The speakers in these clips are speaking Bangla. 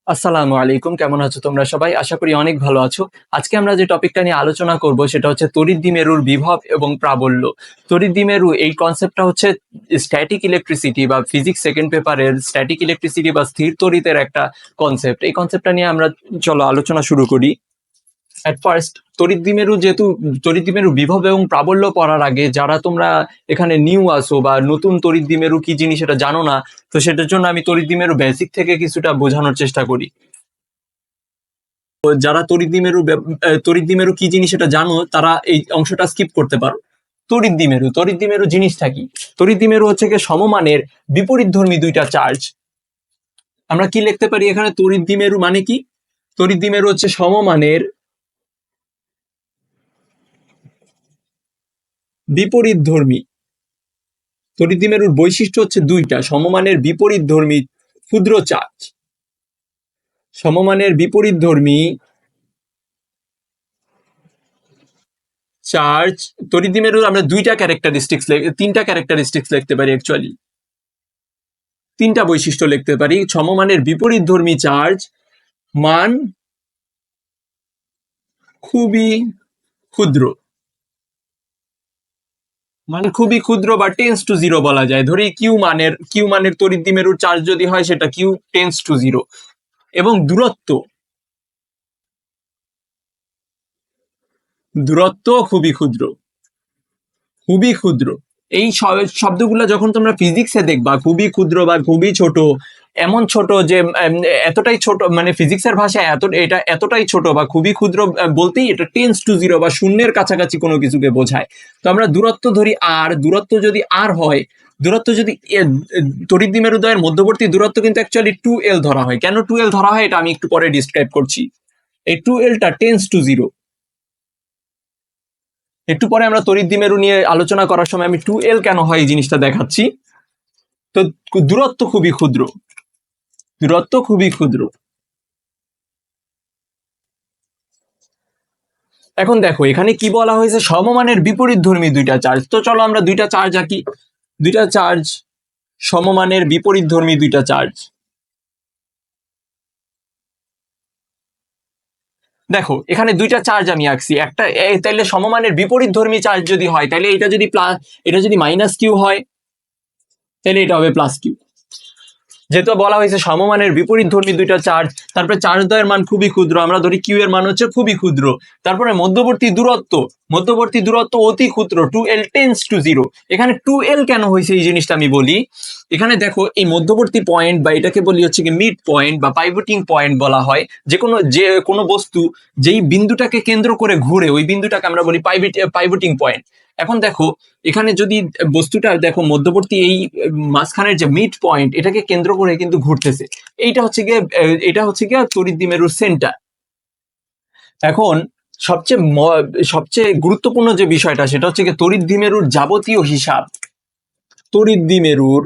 আসসালামু আলাইকুম, কেমন আছো তোমরা সবাই? আশা করি অনেক ভালো আছো। আজকে আমরা যে টপিকটা নিয়ে আলোচনা করব সেটা হচ্ছে তড়িৎদ্বিমেরুর বিভব এবং প্রাবল্য। তড়িৎদ্বিমেরু এই কনসেপ্টটা হচ্ছে স্ট্যাটিক ইলেকট্রিসিটি বা ফিজিক্স সেকেন্ড পেপারের স্ট্যাটিক ইলেকট্রিসিটি বা স্থির তড়িতের একটা কনসেপ্ট। এই কনসেপ্টটা নিয়ে আমরা চলো আলোচনা শুরু করি। অ্যাট ফার্স্ট তড়িৎদ্বিমেরু বিভব এবং প্রাবল্য পড়ার আগে যারা তোমরা এখানে নিউ আসো বা নতুন তড়িৎদ্বিমেরু কি জিনিস এটা জানো না, তো সেটার জন্য আমি তড়িৎদ্বিমেরু বেসিক থেকে কিছুটা বোঝানোর চেষ্টা করি। যারা তড়িৎদ্বিমেরু কি জিনিস এটা জানো তারা এই অংশটা স্কিপ করতে পারো। তড়িৎদ্বিমেরু জিনিসটা কি? তড়িৎদ্বিমেরু হচ্ছে কি সমমানের বিপরীতধর্মী দুইটা চার্জ। আমরা কি লিখতে পারি এখানে? তড়িৎদ্বিমেরু মানে কি? তড়িৎদ্বিমেরু হচ্ছে সমমানের বিপরীতধর্মী। তড়িৎদ্বিমেরুর বৈশিষ্ট্য হচ্ছে দুইটা: সমমানের বিপরীতধর্মী ক্ষুদ্র চার্জ। সমমানের বিপরীতধর্মী চার্জ। তড়িৎদ্বিমেরুর আমরা তিনটা ক্যারেক্টারিস্টিক্স লিখতে পারি। অ্যাকচুয়ালি তিনটা বৈশিষ্ট্য লিখতে পারি: সমমানের বিপরীতধর্মী চার্জ, মান খুবই ক্ষুদ্র, মানে খুবই ক্ষুদ্র বা টেন্স টু জিরো বলা যায়। ধরি কিউ মানের তড়িৎদ্বিমেরুর চার্জ যদি হয় সেটা কিউ টেন্স টু জিরো। এবং দূরত্ব খুবই ক্ষুদ্র, খুবই ক্ষুদ্র। এই শব্দগুলো যখন তোমরা ফিজিক্সে দেখবা, খুবই ক্ষুদ্র বা খুবই ছোট, এমন ছোট যে এতটাই ছোট, মানে ফিজিক্সের ভাষায় এটা এতটাই ছোট বা খুবই ক্ষুদ্র বলতেই এটা টেন্স টু জিরো বা শূন্যের কাছাকাছি কোনো কিছুকে বোঝায়। তো আমরা দূরত্ব ধরি আর, দূরত্ব যদি আর হয়, দূরত্ব যদি তড়িৎদ্বিমেরুদ্বয়ের মধ্যবর্তী দূরত্ব কিন্তু অ্যাকচুয়ালি 2L ধরা হয়। কেন 2L ধরা হয় এটা আমি একটু পরে ডিসক্রাইব করছি। এই 2Lটা টেন্স টু জিরো। একটু পরে আমরা তড়িৎদ্বিমেরু নিয়ে আলোচনা করার সময় আমি 2L কেন হয় এই জিনিসটা দেখাচ্ছি। তো দূরত্ব খুবই ক্ষুদ্র, দূরত্ব খুবই ক্ষুদ্র। এখন দেখো এখানে কি বলা হয়েছে, সমমানের বিপরীতধর্মী দুইটা চার্জ। তো চলো আমরা দুইটা চার্জ আঁকি। দুইটা চার্জ, সমমানের বিপরীতধর্মী দুইটা চার্জ। দেখো এখানে দুইটা চার্জ আমি আঁকছি। একটা তাইলে সমমানের বিপরীতধর্মী চার্জ যদি হয় তাহলে এটা যদি মাইনাস কিউ হয় তাহলে এটা হবে প্লাস কিউ। যেহেতু বলা হয়েছে সমমানের বিপরীতধর্মী দুইটা চার্জ, তারপরে চার্জ দ্বয়ের মান খুবই ক্ষুদ্র, আমরা ধরি কিউ এর মান হচ্ছে খুবই ক্ষুদ্র। তারপরে মধ্যবর্তী দূরত্ব অতি ক্ষুদ্র, 2L টেন্স টু জিরো। এখানে 2L কেন হয়েছে এই জিনিসটা আমি বলি। এখানে দেখো এই মধ্যবর্তী পয়েন্ট বা এটাকে বলি হচ্ছে কি মিড পয়েন্ট বা পাইভটিং পয়েন্ট বলা হয়। যে কোনো বস্তু যেই বিন্দুটাকে কেন্দ্র করে ঘুরে ওই বিন্দুটাকে আমরা বলি পাইভটিং পয়েন্ট। এখন দেখো এখানে যদি বস্তুটা দেখো মধ্যবর্তী এই মাঝখানের যে মিড পয়েন্ট এটাকে কেন্দ্র করে কিন্তু ঘুরতেছে। এটা হচ্ছে গিয়ে তড়িৎদ্বিমেরুর সেন্টার। এখন সবচেয়ে গুরুত্বপূর্ণ যে বিষয়টা সেটা হচ্ছে গিয়ে তড়িৎদ্বিমেরুর যাবতীয় হিসাব। তড়িৎদ্বিমেরুর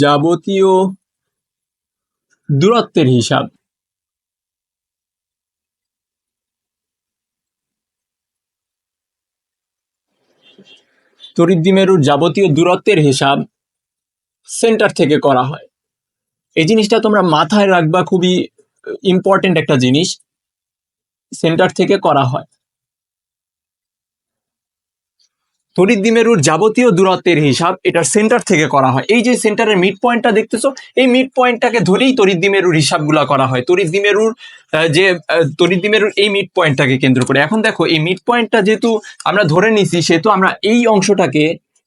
যাবতীয় দূরত্বের হিসাব। তড়িৎদ্বিমেরুর যাবতীয় দূরত্বের হিসাব সেন্টার থেকে করা হয়। এই জিনিসটা তোমরা মাথায় রাখবা, খুবই ইম্পর্টেন্ট একটা জিনিস। সেন্টার থেকে করা হয়। তড়িৎদ্বিমেরুর যাবতীয় দূরত্বের হিসাব এটার সেন্টার থেকে করা হয়। এই যে সেন্টারের মিড পয়েন্টটা দেখতেছো, এই মিড পয়েন্টটাকে ধরেই তড়িৎদ্বিমেরুর হিসাবগুলো করা হয়। তড়িৎদ্বিমেরুর এই মিড পয়েন্টটাকে কেন্দ্র করে। এখন দেখো এই মিড পয়েন্টটা যেহেতু আমরা ধরে নিছি, সেহেতু আমরা এই অংশটাকে,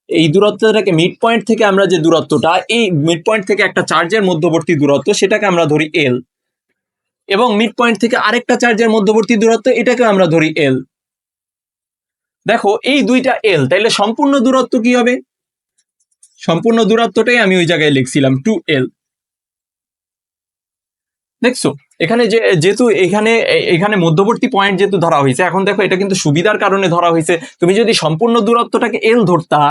এই দূরত্বটাকে, মিড পয়েন্ট থেকে আমরা যে দূরত্বটা, এই মিড পয়েন্ট থেকে একটা চার্জের মধ্যবর্তী দূরত্ব সেটাকে আমরা ধরি এল, এবং মিড পয়েন্ট থেকে আরেকটা চার্জের মধ্যবর্তী দূরত্ব এটাকে আমরা ধরি এল। দেখো এই দুইটা এল, তাইলে সম্পূর্ণ দূরত্ব কি হবে? সম্পূর্ণ দূরত্বটাই আমি ওই জায়গায় লিখছিলাম 2L। দেখছো এখানে যেহেতু এখানে মধ্যবর্তী পয়েন্ট যেহেতু ধরা হয়েছে, এখন দেখো এটা কিন্তু সুবিধার কারণে ধরা হয়েছে। তুমি যদি সম্পূর্ণ দূরত্বটাকে এল ধরতা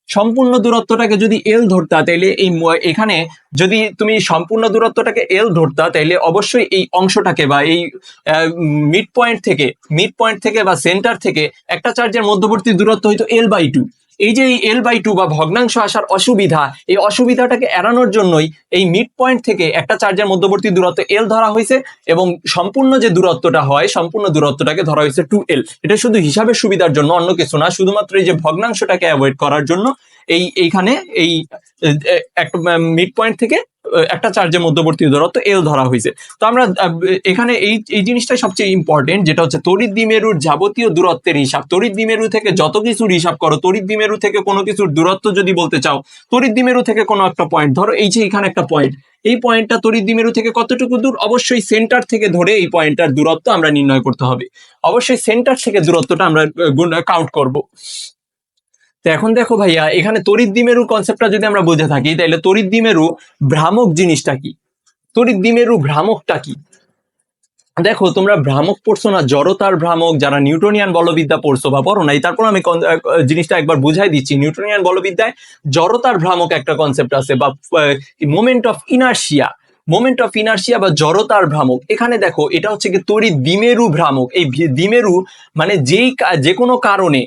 সম্পূর্ণ দূরত্বটাকে যদি এল ধরতা তাইলে এখানে যদি তুমি সম্পূর্ণ দূরত্বটাকে এল ধরতা তাইলে অবশ্যই এই অংশটাকে বা এই মিড পয়েন্ট থেকে বা সেন্টার থেকে একটা চার্জের মধ্যবর্তী দূরত্ব হইতো L/2। এই যে এই L/2 বা ভগ্নাংশ আসার অসুবিধা, এই অসুবিধাটাকে এড়ানোর জন্যই এই মিড পয়েন্ট থেকে একটা চার্জের মধ্যবর্তী দূরত্ব এল ধরা হয়েছে এবং সম্পূর্ণ যে দূরত্বটা হয় সম্পূর্ণ দূরত্বটাকে ধরা হয়েছে 2L। এটা শুধু হিসাবের সুবিধার জন্য, অন্য কিছু না, শুধুমাত্র এই যে ভগ্নাংশটাকে অ্যাভয়েড করার জন্য এইখানে এই একটা মিড পয়েন্ট থেকে একটা চার্জের মধ্যবর্তী দূরত্ব এল ধরা হয়েছে। তো আমরা এখানে এই জিনিসটাই সবচেয়ে ইম্পর্টেন্ট, যেটা হচ্ছে তড়িৎ দ্বিমেরুর যাবতীয় দূরত্বের হিসাব। তড়িৎ দ্বিমেরু থেকে যত কিছুর হিসাব করো, তড়িৎ দ্বিমেরু থেকে কোনো কিছুর দূরত্ব যদি বলতে চাও, তড়িৎ দ্বিমেরু থেকে কোনো একটা পয়েন্ট ধরো, এই যে এখানে একটা পয়েন্ট, এই পয়েন্টটা তড়িৎ দ্বিমেরু থেকে কতটুকু দূর, অবশ্যই সেন্টার থেকে ধরে এই পয়েন্টটার দূরত্ব আমরা নির্ণয় করতে হবে। অবশ্যই সেন্টার থেকে দূরত্বটা আমরা কাউন্ট করব। তো এখন দেখো ভাইয়া, এখানে তড়িৎ দ্বিমেরু কনসেপ্টটা যদি আমরা বুঝে থাকি, তাহলে তড়িৎ দ্বিমেরু ভ্রামক জিনিসটা কি, তড়িৎ দ্বিমেরু ভ্রামকটা কি? দেখো তোমরা ভ্রামক পড়ছো না, জড়তার ভ্রামক, যারা নিউটনিয়ান বলবিদ্যা পড়ছো বা পড়ো নাই, তারপর আমি জিনিসটা একবার বুঝাই দিচ্ছি। নিউটনিয়ান বলবিদ্যায় জড়তার ভ্রামক একটা কনসেপ্ট আছে, বা মোমেন্ট অফ ইনার্শিয়া বা জড়তার ভ্রামক। এখানে দেখো এটা হচ্ছে কি তড়িৎ দ্বিমেরু ভ্রামক। এই দ্বিমেরু মানে যে কোনো কারণে,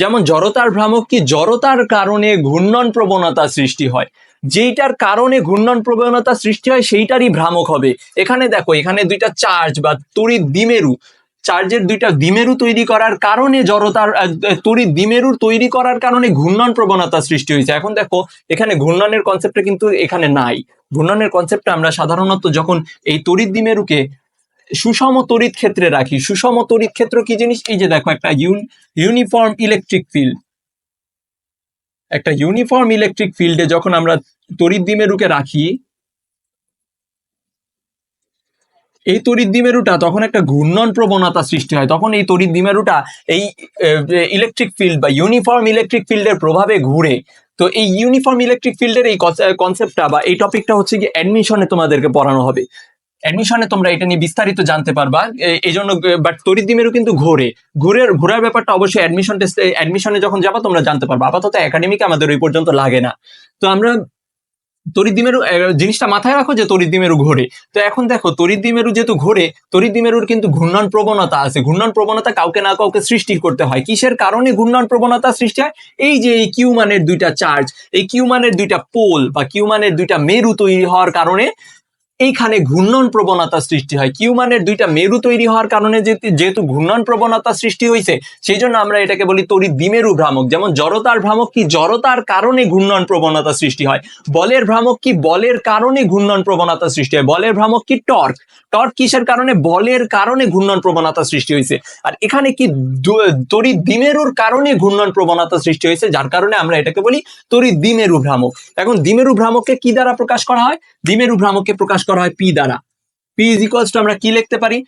যেমন জড়তার ভ্রামক কি, জড়তার কারণে ঘূর্ণন প্রবণতা সৃষ্টি হয়, যেইটার কারণে ঘূর্ণন প্রবণতা সৃষ্টি হয় সেইটারই ভ্রামক হবে। এখানে দেখো, এখানে দুইটা চার্জ বা তড়িৎ দ্বিমেরু, চার্জের দুইটা দ্বিমেরু তৈরি করার কারণে জড়তার তড়িৎ দ্বিমেরুর তৈরি করার কারণে ঘূর্ণন প্রবণতা সৃষ্টি হয়েছে। এখন দেখো এখানে ঘূর্ণনের কনসেপ্টটা কিন্তু এখানে নাই। ঘূর্ণনের কনসেপ্টটা আমরা সাধারণত যখন এই তড়িৎ দ্বিমেরুকে সুষম তড়িৎ ক্ষেত্রে রাখি। সুষম তড়িৎ ক্ষেত্র কি জিনিস? এই যে দেখো, একটা ইউনিফর্ম ইলেকট্রিক ফিল্ড, একটা ইউনিফর্ম ইলেকট্রিক ফিল্ডে যখন আমরা তড়িৎ দ্বিমেরুকে রাখি, এই তড়িৎ দ্বিমেরুটা তখন একটা ঘূর্ণন প্রবণতা সৃষ্টি হয়। তখন এই তড়িৎ দ্বিমেরুটা এই ইলেকট্রিক ফিল্ড বা ইউনিফর্ম ইলেকট্রিক ফিল্ডের প্রভাবে ঘুরে। তো এই ইউনিফর্ম ইলেকট্রিক ফিল্ডের এই কনসেপ্টটা বা এই টপিকটা হচ্ছে কি অ্যাডমিশনে তোমাদেরকে পড়ানো হবে। অ্যাডমিশনে তোমরা এটা নিয়ে বিস্তারিত জানতে পারবা। এই জন্য, বাট তড়িৎ দ্বিমেরু কিন্তু ঘোরার ব্যাপারটা অবশ্যই অ্যাডমিশনে যখন যাবা তোমরা জানতে পারবা। আপাতত একাডেমিকে আমাদের ওই পর্যন্ত লাগে না। তো আমরা তড়িৎ দ্বিমেরু জিনিসটা মাথায় রাখো যে তড়িৎ দ্বিমেরু ঘোরে। তো এখন দেখো, তড়িৎ দ্বিমেরু যেহেতু ঘোরে, তড়িৎ দ্বিমেরুর কিন্তু ঘূর্ণন প্রবণতা আছে। ঘূর্ণন প্রবণতা কাউকে না কাউকে সৃষ্টি করতে হয়। কিসের কারণে ঘূর্ণন প্রবণতা সৃষ্টি হয়? এই যে এই কিউ মানের দুইটা চার্জ, এই কিউ মানের দুইটা পোল বা কিউ মানের দুইটা মেরু তৈরি হওয়ার কারণে এইখানে ঘূর্ণন প্রবণতা সৃষ্টি হয়। কিউ মানের দুইটা মেরু তৈরি হওয়ার কারণে যেহেতু ঘূর্ণন প্রবণতা সৃষ্টি হয়েছে, সেই জন্য আমরা এটাকে বলি তড়িৎ দ্বিমেরু ভ্রামক। যেমন জড়তার ভ্রামক কি, জড়তার কারণে ঘূর্ণন প্রবণতা সৃষ্টি হয়। বলের ভ্রামক কি, বলের কারণে ঘূর্ণন প্রবণতা সৃষ্টি হয়। বলের ভ্রামক কি, টর্ক কিসের কারণে, বলের কারণে ঘূর্ণন প্রবণতা সৃষ্টি হয়েছে। আর এখানে কি, তড়িৎ দ্বিমেরুর কারণে ঘূর্ণন প্রবণতা সৃষ্টি হয়েছে, যার কারণে আমরা এটাকে বলি তড়িৎ দ্বিমেরু ভ্রামক। এখন দ্বিমেরু ভ্রামককে কি দ্বারা প্রকাশ করা হয়? দ্বিমেরু ভ্রামককে প্রকাশ করা হয় পি দ্বারা। পি ইজ ইকুয়ালস টু, আমরা কি লিখতে পারি?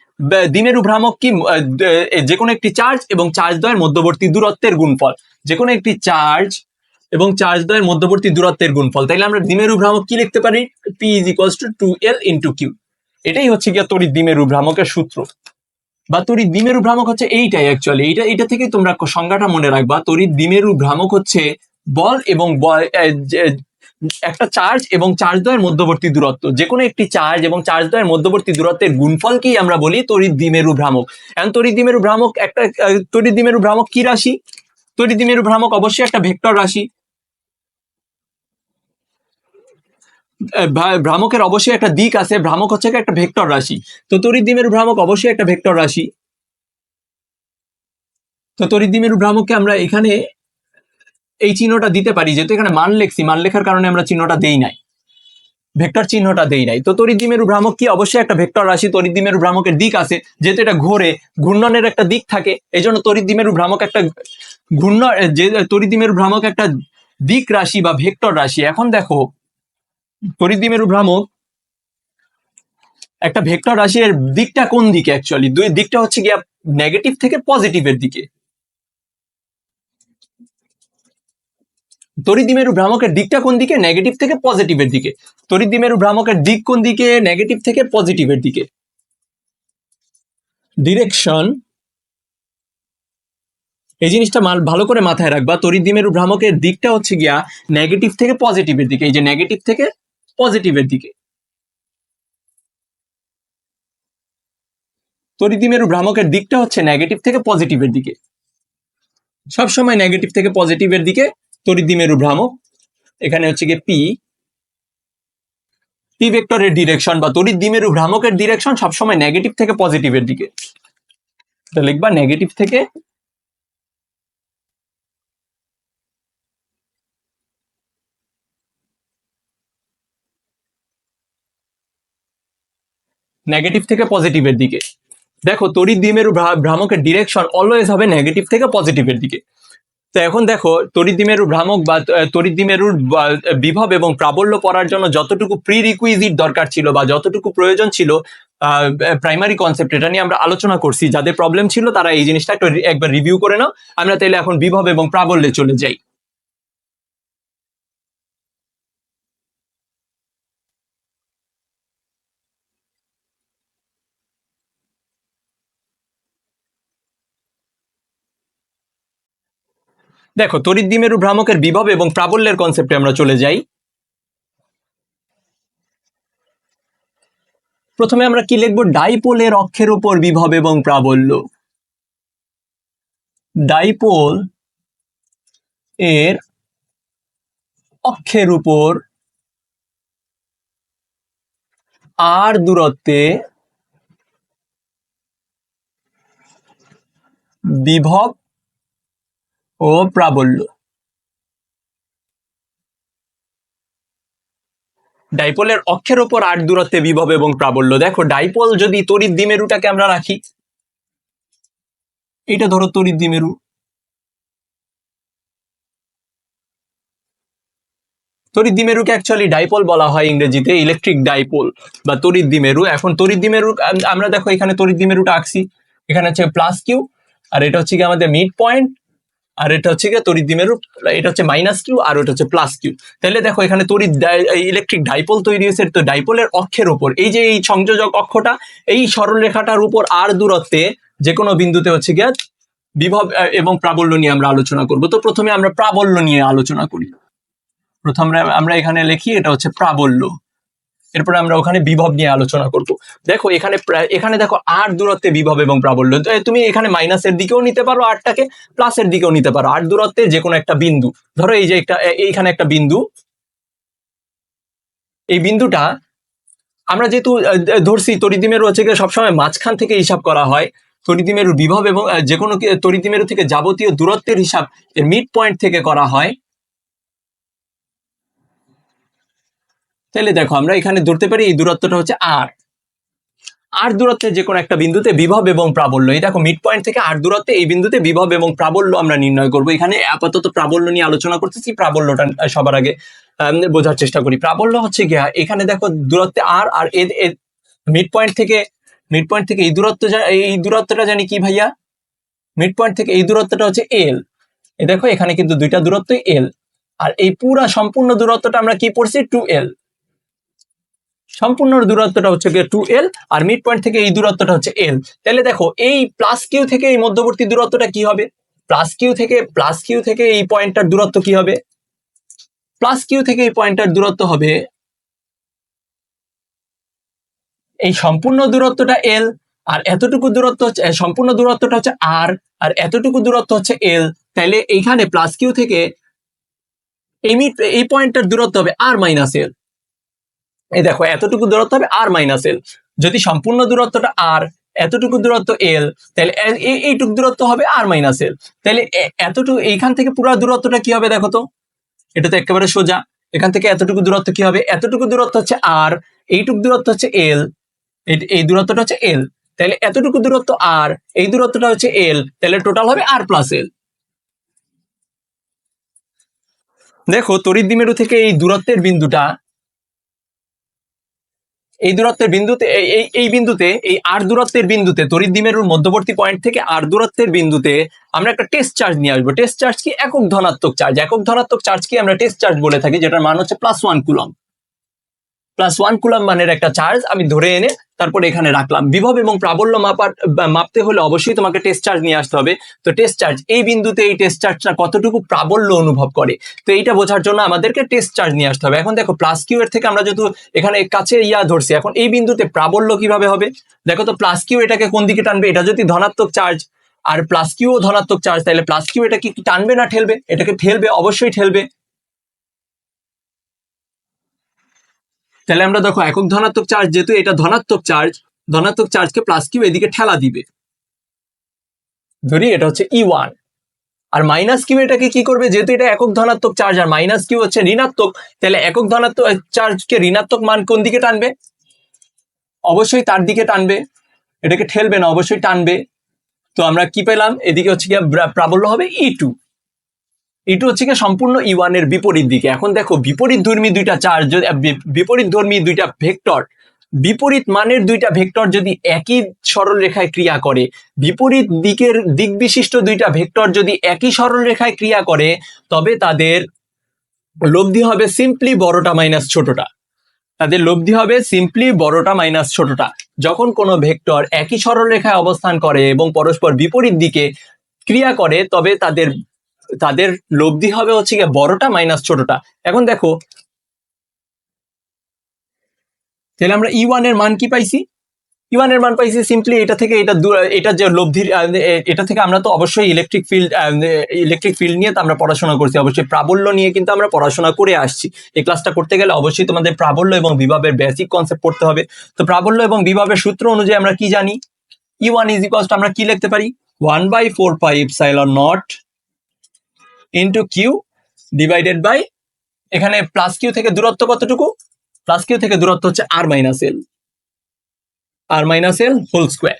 দ্বিমেরু ভ্রামক কি, যে কোনো একটি চার্জ এবং চার্জ দ্বয়ের মধ্যবর্তী দূরত্বের গুণফল। যে কোনো একটি চার্জ এবং চার্জ দ্বয়ের মধ্যবর্তী দূরত্বের গুণফল। তাইলে আমরা দ্বিমেরু ভ্রামক কি লিখতে পারি? P is equals to 2L into Q. এটাই হচ্ছে গিয়ে তড়িৎ দ্বিমেরু ভ্রামকের সূত্র। বা তড়িৎ দ্বিমেরু ভ্রামক হচ্ছে এইটাই অ্যাকচুয়ালি। এটা থেকেই তোমরা সংজ্ঞাটা মনে রাখবা। তড়িৎ দ্বিমেরু ভ্রামক হচ্ছে বল এবং একটা চার্জ এবং চার্জ দ্বয়ের মধ্যবর্তী দূরত্ব। যে কোনো একটি চার্জ এবং চার্জ দ্বয়ের মধ্যবর্তী দূরত্বের গুণফলকেই আমরা বলি তড়িৎ দ্বিমেরু ভ্রামক। এখন তড়িৎ দ্বিমেরু ভ্রামক তড়িৎ দ্বিমেরু ভ্রামক কি রাশি? তড়িৎ দ্বিমেরু ভ্রামক অবশ্যই একটা ভেক্টর রাশি। ভ্রামকের অবশ্যই একটা দিক আছে। ভ্রামক হচ্ছে একটা ভেক্টর রাশি। তো তড়িৎ দ্বিমেরু ভ্রামক অবশ্যই একটা ভেক্টর রাশি। তো তড়িৎ দ্বিমেরু ভ্রামককে আমরা এখানে এই চিহ্নটা দিতে পারি, যেহেতু এখানে মান লেখছি, মান লেখার কারণে আমরা চিহ্নটা দেই নাই, ভেক্টর চিহ্নটা দেই নাই। তো তড়িৎ দ্বিমেরু ভ্রামক কি, অবশ্যই একটা ভেক্টর রাশি। তড়িৎ দ্বিমেরু ভ্রামকের দিক আছে, যেহেতু এটা ঘোরে, ঘূর্ণনের একটা দিক থাকে, এই জন্য তড়িৎ দ্বিমেরু ভ্রামক একটা তড়িৎ দ্বিমেরু ভ্রামক একটা দিক রাশি বা ভেক্টর রাশি। এখন দেখো, তড়িৎ দ্বিমেরু ভ্রামক একটা ভেক্টর রাশি, এর দিকটা কোন দিকে? অ্যাকচুয়ালি দুই দিকটা হচ্ছে গিয়া নেগেটিভ থেকে পজিটিভের দিকে। তড়িৎ দ্বিমেরু ভ্রামকের দিকটা কোন দিকে? নেগেটিভ থেকে পজিটিভের দিকে। তড়িৎ দ্বিমেরু ভ্রামকের দিক কোন দিকে? নেগেটিভ থেকে পজিটিভের দিকে। ডিরেকশন এই জিনিসটা ভালো করে মাথায় রাখবা, তড়িৎ দ্বিমেরু ভ্রামকের দিকটা হচ্ছে গিয়া নেগেটিভ থেকে পজিটিভের দিকে, এই যে নেগেটিভ থেকে পজিটিভের দিকে। তড়িৎ দ্বিমেরু ভ্রামকের দিকটা হচ্ছে নেগেটিভ থেকে পজিটিভের দিকে, সবসময় নেগেটিভ থেকে পজিটিভের দিকে তড়িৎ দ্বিমেরু ভ্রামক। এখানে হচ্ছে গিয়ে পি ভেক্টরের ডিরেকশন বা তড়িৎ দ্বিমেরু ভ্রামকের ডিরেকশন সবসময় নেগেটিভ থেকে পজিটিভের দিকে। তো লিখবা নেগেটিভ থেকে পজিটিভের দিকে। দেখো তড়িৎ দ্বিমেরু ভ্রামকের ডিরেকশন অলওয়েজ হবে নেগেটিভ থেকে পজিটিভের দিকে। তো এখন দেখো তড়িৎ দ্বিমেরু ভ্রামক বা তড়িৎ দ্বিমেরুর বিভব এবং প্রাবল্য পড়ার জন্য যতটুকু প্রি রিকুইজিট দরকার ছিল বা যতটুকু প্রয়োজন ছিল প্রাইমারি কনসেপ্ট, এটা নিয়ে আমরা আলোচনা করছি। যাদের প্রবলেম ছিল তারা এই জিনিসটা একবার রিভিউ করে নাও। আমরা তাইলে এখন বিভব এবং প্রাবল্যে চলে যাই। দেখো তড়িৎ দ্বিমেরু ভ্রামকের বিভব এবং প্রাবল্যের কনসেপ্টে আমরা চলে যাই। প্রথমে আমরা কি লিখবো, ডাইপোলের অক্ষের উপর বিভব এবং প্রাবল্য। ডাইপোল এর অক্ষের উপর আর দূরত্বে বিভব ও প্রাবল্য। ডাইপোলের অক্ষের উপর আর দূরত্বে বিভব এবং প্রাবল্য। দেখো ডাইপোল যদি তড়িৎ দ্বিমেরুটাকে আমরা রাখি, এটা ধরো তড়িৎ দ্বিমেরু, তড়িৎ দ্বিমেরুকে অ্যাকচুয়ালি ডাইপোল বলা হয় ইংরেজিতে, ইলেকট্রিক ডাইপোল বা তড়িৎ দ্বিমেরু। এখন তড়িৎ দ্বিমেরু আমরা দেখো এখানে তড়িৎ দ্বিমেরুটা আঁকছি, এখানে হচ্ছে প্লাস কিউ, আর এটা হচ্ছে কি আমাদের মিড পয়েন্ট, আর এটা হচ্ছে কি তড়িৎ দ্বিমেরু, এটা হচ্ছে মাইনাস কিউ আর ওটা হচ্ছে প্লাস কিউ। তাহলে দেখো এখানে তড়িৎ ইলেকট্রিক ডাইপোল তৈরি হয়েছে। তো ডাইপোলের অক্ষের উপর এই যে এই সংযোজক অক্ষটা, এই সরলরেখাটার উপর আর দূরত্বে যে কোনো বিন্দুতে হচ্ছে গিয়ে বিভব এবং প্রাবল্য নিয়ে আমরা আলোচনা করব। তো প্রথমে আমরা প্রাবল্য নিয়ে আলোচনা করি। প্রথমে আমরা এখানে লিখি এটা হচ্ছে প্রাবল্য, এরপরে আমরা ওখানে বিভব নিয়ে আলোচনা করব। দেখো এখানে দেখো আর দূরত্বে বিভব এবং প্রাবল্য। তুমি এখানে মাইনাসের দিকেও নিতে পারো আরটাকে, প্লাসের দিকেও নিতে পারো। আর দূরত্বে যে কোনো একটা বিন্দু, ধরো এই যে এইখানে একটা বিন্দু, এই বিন্দুটা আমরা যেহেতু ধরছি তড়িৎ দ্বিমেরু হচ্ছে সবসময় মাঝখান থেকে হিসাব করা হয়। তড়িৎ দ্বিমেরুর বিভব এবং যে কোনো তড়িৎ দ্বিমেরু থেকে যাবতীয় দূরত্বের হিসাব এর মিড পয়েন্ট থেকে করা হয়। তাহলে দেখো আমরা এখানে ধরতে পারি এই দূরত্বটা হচ্ছে আর দূরত্বে যে কোনো একটা বিন্দুতে বিভব এবং প্রাবল্য। এই দেখো মিড পয়েন্ট থেকে আর দূরত্বে এই বিন্দুতে বিভব এবং প্রাবল্য আমরা নির্ণয় করব। এখানে আপাতত প্রাবল্য নিয়ে আলোচনা করতেছি, প্রাবল্যটা সবার আগে বোঝার চেষ্টা করি। প্রাবল্য হচ্ছে গিয়া এখানে দেখো দূরত্বে আর মিড পয়েন্ট থেকে এই দূরত্বটা জানি কি ভাইয়া, মিড পয়েন্ট থেকে এই দূরত্বটা হচ্ছে এল। এই দেখো এখানে কিন্তু দুইটা দূরত্বই এল, আর এই পুরা সম্পূর্ণ দূরত্বটা আমরা কি পড়ছি 2l। সম্পূর্ণ দূরত্বটা হচ্ছে গিয়ে 2l, আর মিড পয়েন্ট থেকে এই দূরত্বটা হচ্ছে l। তাহলে দেখো এই প্লাস কিউ থেকে এই মধ্যবর্তী দূরত্বটা কি হবে, প্লাস কিউ থেকে এই পয়েন্টটার দূরত্ব কি হবে, প্লাস কিউ থেকে এই পয়েন্টটার দূরত্ব হবে এই সম্পূর্ণ দূরত্বটা l, আর এতটুকু দূরত্ব হচ্ছে সম্পূর্ণ দূরত্বটা হচ্ছে r, আর এতটুকু দূরত্ব হচ্ছে l। তাহলে এইখানে প্লাস কিউ থেকে এই পয়েন্টটার দূরত্ব হবে r মাইনাস l। এই দেখো এতটুকু দূরত্ব হবে r মাইনাস l। যদি সম্পূর্ণ দূরত্বটা r, এতটুকু দূরত্ব l, তাহলে এইটুকু দূরত্ব হবে r মাইনাস l। তাহলে এতটুকু এইখান থেকে পুরো দূরত্বটা কি হবে দেখো তো, এটা তো একেবারে সোজা। এখান থেকে এতটুকু দূরত্ব কি হবে, এতটুকু দূরত্ব হচ্ছে r, এইটুকু দূরত্ব হচ্ছে l, এই দূরত্বটা হচ্ছে l। তাহলে এতটুকু দূরত্ব r, এই দূরত্বটা হচ্ছে l, তাহলে টোটাল হবে r প্লাস l। দেখো তড়িৎ দ্বিমেরু থেকে এই দূরত্বের বিন্দুটা, এই বিন্দুতে এই আর দূরত্বের বিন্দুতে তড়িৎ দ্বিমেরুর মধ্যবর্তী পয়েন্ট থেকে আর দূরত্বের বিন্দুতে আমরা একটা টেস্ট চার্জ নিয়ে আসবো। টেস্ট চার্জ কি, একক ধনাত্মক চার্জ। একক ধনাত্মক চার্জ কি আমরা টেস্ট চার্জ বলে থাকি, যেটার মান হচ্ছে +1 কুলম্ব। +1 কুলম্ব মানের একটা চার্জ আমি ধরে এনে তারপরে এখানে রাখলাম। বিভব এবং প্রাবল্য মাপতে হলে অবশ্যই তোমাকে টেস্ট চার্জ নিয়ে আসতে হবে। তো টেস্ট চার্জ এই বিন্দুতে এই টেস্ট চার্জটা কতটুকু প্রাবল্য অনুভব করে, তো এইটা বোঝার জন্য আমাদেরকে টেস্ট চার্জ নিয়ে আসতে হবে। এখন দেখো +q এর থেকে আমরা যেহেতু এখানে কাছে ধরছি, এখন এই বিন্দুতে প্রাবল্য কিভাবে হবে? দেখো তো +q এটাকে কোন দিকে টানবে? এটা যদি ধনাত্মক চার্জ আর +q ও ধনাত্মক চার্জ, তাহলে +q এটা কি টানবে না ঠেলবে? এটাকে ঠেলবে, অবশ্যই ঠেলবে। তাহলে আমরা দেখো একক ধনাত্মক চার্জ, যেহেতু এটা ধনাত্মক চার্জকে +q এদিকে ঠেলা দিবে। ধরি এটা হচ্ছে E1, আর -q এটাকে কি করবে? যেহেতু এটা একক ধনাত্মক চার্জ আর -q হচ্ছে ঋণাত্মক, তাহলে একক ধনাত্মক চার্জকে ঋণাত্মক মান কোন দিকে টানবে? অবশ্যই তার দিকে টানবে, এটাকে ঠেলবে না, অবশ্যই টানবে। তো আমরা কি পেলাম? এদিকে হচ্ছে কি প্রাবল্য হবে E2। E2 হচ্ছে কি সম্পূর্ণ E1 এর বিপরীত দিকে। এখন দেখো বিপরীতধর্মী দুইটা চার্জ, বিপরীতধর্মী দুইটা ভেক্টর, বিপরীত মানের দুইটা ভেক্টর যদি একই সরল রেখায় ক্রিয়া করে, বিপরীত দিকের দিক বিশিষ্ট দুইটা ভেক্টর যদি একই সরল রেখায় ক্রিয়া করে, তবে তাদের লব্ধি হবে সিম্পলি বড়টা মাইনাস ছোটটা। তাদের লব্ধি হবে সিম্পলি বড়টা মাইনাস ছোটটা। যখন কোনো ভেক্টর একই সরল রেখায় অবস্থান করে এবং পরস্পর বিপরীত দিকে ক্রিয়া করে, তবে তাদের তাদের লব্ধি হবে হচ্ছে গিয়ে বড়টা মাইনাস ছোটটা। এখন দেখো তাহলে আমরা E1 এর মান কি পাইছি? E1 এর মান পাইছি সিম্পলি এটা থেকে, এটা যে লব্ধির এটা থেকে আমরা তো অবশ্যই ইলেকট্রিক ফিল্ড নিয়ে তো আমরা পড়াশোনা করছি, অবশ্যই প্রাবল্য নিয়ে কিন্তু আমরা পড়াশোনা করে আসছি। এই ক্লাসটা করতে গেলে অবশ্যই তোমাদের প্রাবল্য এবং বিভবের বেসিক কনসেপ্ট পড়তে হবে। তো প্রাবল্য এবং বিভবের সূত্র অনুযায়ী আমরা কি জানি? E1 ইজ ইকুয়ালস টু আমরা কি লিখতে পারি? 1/4 pi epsilon not into Q divided by, এখানে +q থেকে দূরত্ব কতটুকু? +q থেকে দূরত্ব হচ্ছে r মাইনাস এল হোল স্কোয়ার।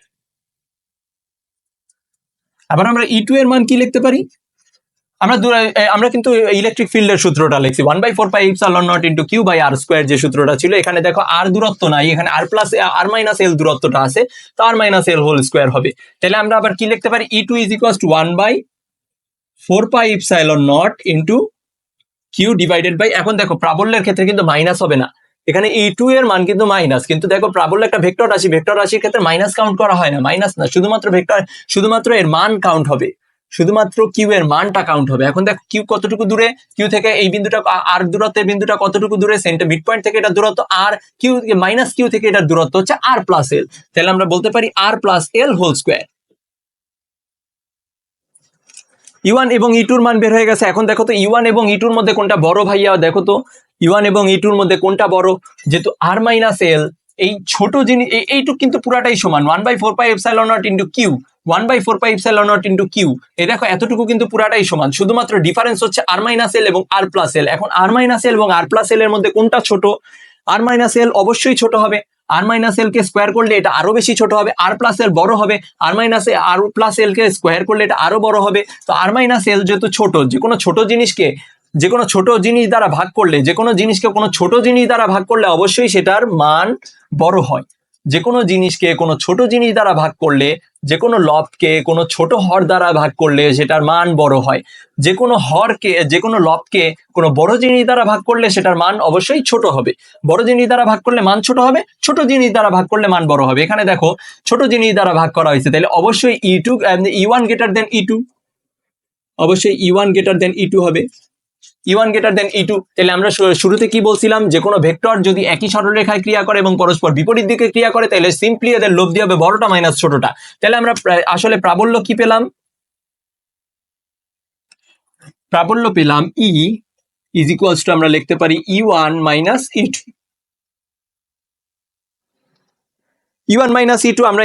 আবার আমরা E2 এর মান কি লিখতে পারি? আমরা কিন্তু ইলেকট্রিক ফিল্ডের সূত্রটা লিখছি 1/4 pi epsilon not into Q by R square, যে সূত্রটা ছিল। এখানে দেখো আর দূরত্ব নাই, এখানে আর মাইনাস এল দূরত্বটা আছে, তো আর মাইনাস এল হোল স্কোয়ার হবে। তাহলে আমরা আবার কি লিখতে পারি? E2 is equals to 1/4 pi epsilon not into Q divided by, এখন দেখো প্রাবল্যের ক্ষেত্রে কিন্তু মাইনাস হবে না, এখানে E2 এর মান কিন্তু মাইনাস, কিন্তু দেখো প্রাবল্য একটা ভেক্টর রাশি, ভেক্টর রাশির ক্ষেত্রে মাইনাস কাউন্ট করা হয় না, মাইনাস না, শুধুমাত্র এর মান কাউন্ট হবে, শুধুমাত্র কিউ এর মানটা কাউন্ট হবে। এখন দেখো কিউ কতটুকু দূরে, কিউ থেকে এই বিন্দুটা আর দূরত্বের বিন্দুটা কতটুকু দূরে, সেন্টার মিড পয়েন্ট থেকে এটা দূরত্ব আর, কিউ থেকে এটার দূরত্ব হচ্ছে আর প্লাস এল, তাহলে আমরা বলতে পারি আর প্লাস এল হোল স্কোয়ার। E1 এবং E2 মান বের হয়ে গেছে। এখন দেখো তো E1 এবং E2 মধ্যে কোনটা বড় ভাইয়া? দেখো তো E1 এবং E2 মধ্যে কোনটা বড়? যেহেতু আর মাইনাস এল এই ছোট জিনিস, এইটুক কিন্তু পুরাটাই সমান 1/4 pi epsilon not into Q, 1/4 pi epsilon not into Q, এই দেখো এতটুকু কিন্তু পুরাটাই সমান, শুধুমাত্র ডিফারেন্স হচ্ছে আর মাইনাস এল এবং আর প্লাস এল। এখন আর মাইনাস এল এবং আর প্লাস এল এর মধ্যে কোনটা ছোট? আর মাইনাস এল অবশ্যই ছোট হবে, আর মাইনাস এল কে স্কোয়ার করলে এটা আরো বেশি ছোট হবে, আর প্লাস এল বড় হবে, আর মাইনাস আর প্লাস এল কে স্কোয়ার করলে এটা আরো বড় হবে। তো আর মাইনাস এল যেহেতু ছোট, যে কোনো ছোট জিনিস দ্বারা ভাগ করলে, যে কোনো জিনিসকে কোনো ছোট জিনিস দ্বারা ভাগ করলে অবশ্যই সেটার মান বড় হয়। যে কোনো জিনিসকে কোনো ছোট জিনিস দ্বারা ভাগ করলে, যে কোনো লবকে কোনো ছোট হর দ্বারা ভাগ করলে সেটার মান বড় হয়। যে কোনো লবকে কোনো বড় জিনিস দ্বারা ভাগ করলে সেটার মান অবশ্যই ছোট হবে। বড় জিনিস দ্বারা ভাগ করলে মান ছোট হবে, ছোট জিনিস দ্বারা ভাগ করলে মান বড় হবে। এখানে দেখো ছোট জিনিস দ্বারা ভাগ করা হয়েছে, তাহলে অবশ্যই E1 গ্রেটার দেন E2, অবশ্যই E1 গ্রেটার দেন E2 হবে। E1 গ্রেটার দেন E2, তাহলে আমরা শুরুতে কি বলছিলাম? যে কোনো ভেক্টর যদি একই সরলরেখায় ক্রিয়া করে এবং পরস্পর বিপরীত দিকে ক্রিয়া করে, তাহলে সিম্পলি এদের লব্ধি হবে বড়টা মাইনাস ছোটটা। তাহলে আমরা আসলে প্রাবল্য কি পেলাম? প্রাবল্য পেলাম E ইজ ইকুয়ালস টু আমরা লিখতে পারি E1 minus E2। E1 minus E2, আমরা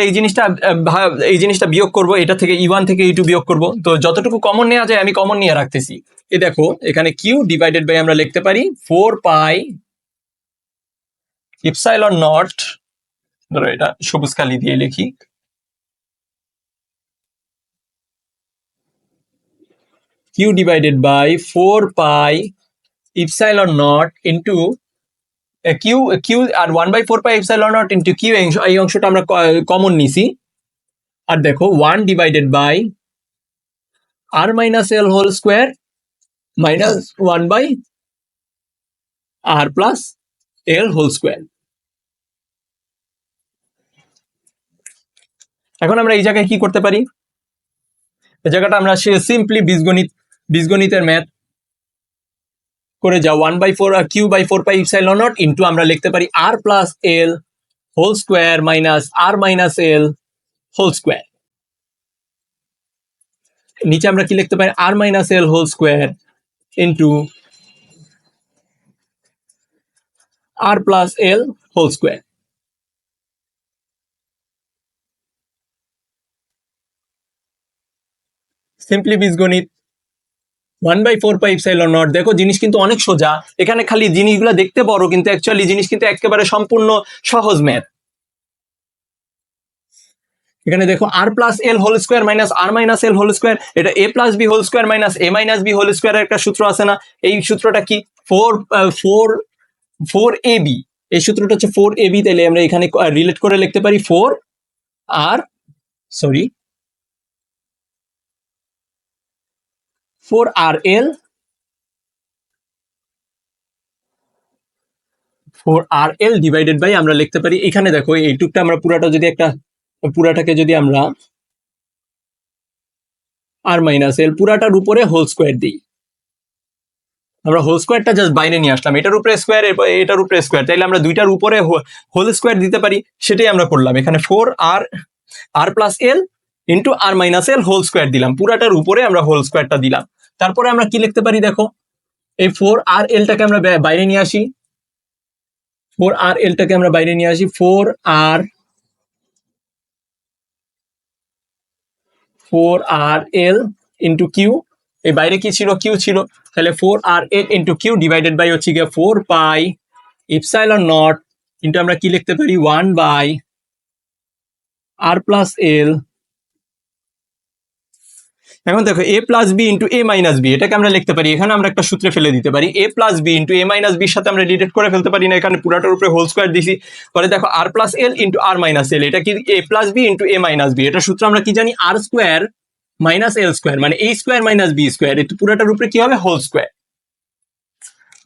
এই জিনিসটা বিয়োগ করব, এটা থেকে E1 থেকে E2 বিয়োগ করব। তো যতটুকু কমন নেওয়া যায় আমি কমন নিয়ে রাখতেছি। এ দেখো এখানে কিউ ডিভাইডেড বাই আমরা লিখতে পারি 4 পাই এপসাইলন নট, ধরো এটা সবুজ কালি দিয়ে লিখি, Q divided by 4 pi epsilon not into Q Q আর 1/4 pi epsilon not into Q, এই অংশটা আমরা কমন নিছি। আর দেখো 1 divided by R minus L whole square minus 1 by R plus L whole square. এখন আমরা এই জায়গায় কি করতে পারি, এই জায়গাটা আমরা সিম্পলি বীজগণিতের ম্যাথ করে যাও 1/4 q/4πε0 ইন্টু আমরা লিখতে পারি r প্লাস এল whole square minus r minus এল হোল স্কোয়ার। নিচে আমরা কি লিখতে পারি, r মাইনাস এল whole square into r plus এল হোল স্কোয়ার। সিম্পলি বীজগণিত 1/4πε0। দেখো জিনিস কিন্তু অনেক সোজা, এখানে খালি জিনিসগুলো দেখতে বড় কিন্তু অ্যাকচুয়ালি জিনিস কিন্তু একেবারে সম্পূর্ণ সহজ ম্যাথ। এখানে দেখো আর প্লাস এল whole square minus r minus এল হোল স্কোয়ার, এটা a plus b whole square minus a minus b whole স্কোয়ারের একটা সূত্র আছে না, এই সূত্রটা কি 4ab, এই সূত্রটা হচ্ছে 4ab। তাহলে আমরা এখানে রিলেট করে লিখতে পারি 4rl ডিভাইডেড বাই আমরা লিখতে পারি, এখানে দেখো এইটুকটা আমরা পুরাটাকে যদি আমরা আর মাইনাস এল পুরাটার উপরে হোল স্কোয়ার দিই, আমরা হোল স্কোয়ারটা জাস্ট বাইরে নিয়ে আসলাম, এটার উপরে স্কোয়ার এটার উপরে স্কোয়ার, তাইলে আমরা দুইটার উপরে হোল স্কোয়ার দিতে পারি, সেটাই আমরা করলাম। এখানে 4r প্লাস এল ইন্টু আর মাইনাস এল হোল স্কোয়ার দিলাম, পুরাটার উপরে আমরা হোল স্কোয়ারটা দিলাম। তারপরে আমরা কি লিখতে পারি, দেখো এই 4rlটাকে আমরা বাইরে নিয়ে আসি, 4rl ইন্টু কিউ, এই বাইরে কি ছিল, কিউ ছিল, তাহলে 4rl into Q divided by হচ্ছে গিয়ে 4πε0 ইন্টু আমরা কি লিখতে পারি 1/r প্লাস এল। এখন দেখো এ প্লাস বি ইন্টু এ মাইনাস বি, এটাকে আমরা লিখতে পারি, এখানে আমরা একটা সূত্রে ফেলে দিতে পারি, এ প্লাস বি ইন্টু এ মাইনাস বির সাথে আমরা ডিরেক্ট করে ফেলতে পারি না, এখানে পুরাটার উপরে হোল স্কোয়ার দিছি, পরে দেখো আর প্লাস এল ইন্টু আর মাইনাস এল, এটা কি এ প্লাস বি ইন্টু এ মাইনাস বি, এটা সূত্র আমরা কি জানি, আর স্কোয়ার মাইনাস এল স্কোয়ার, মানে এ স্কোয়ার মাইনাস বি স্কোয়ার, এই পুরাটার উপরে কি হবে, হোল স্কোয়ার।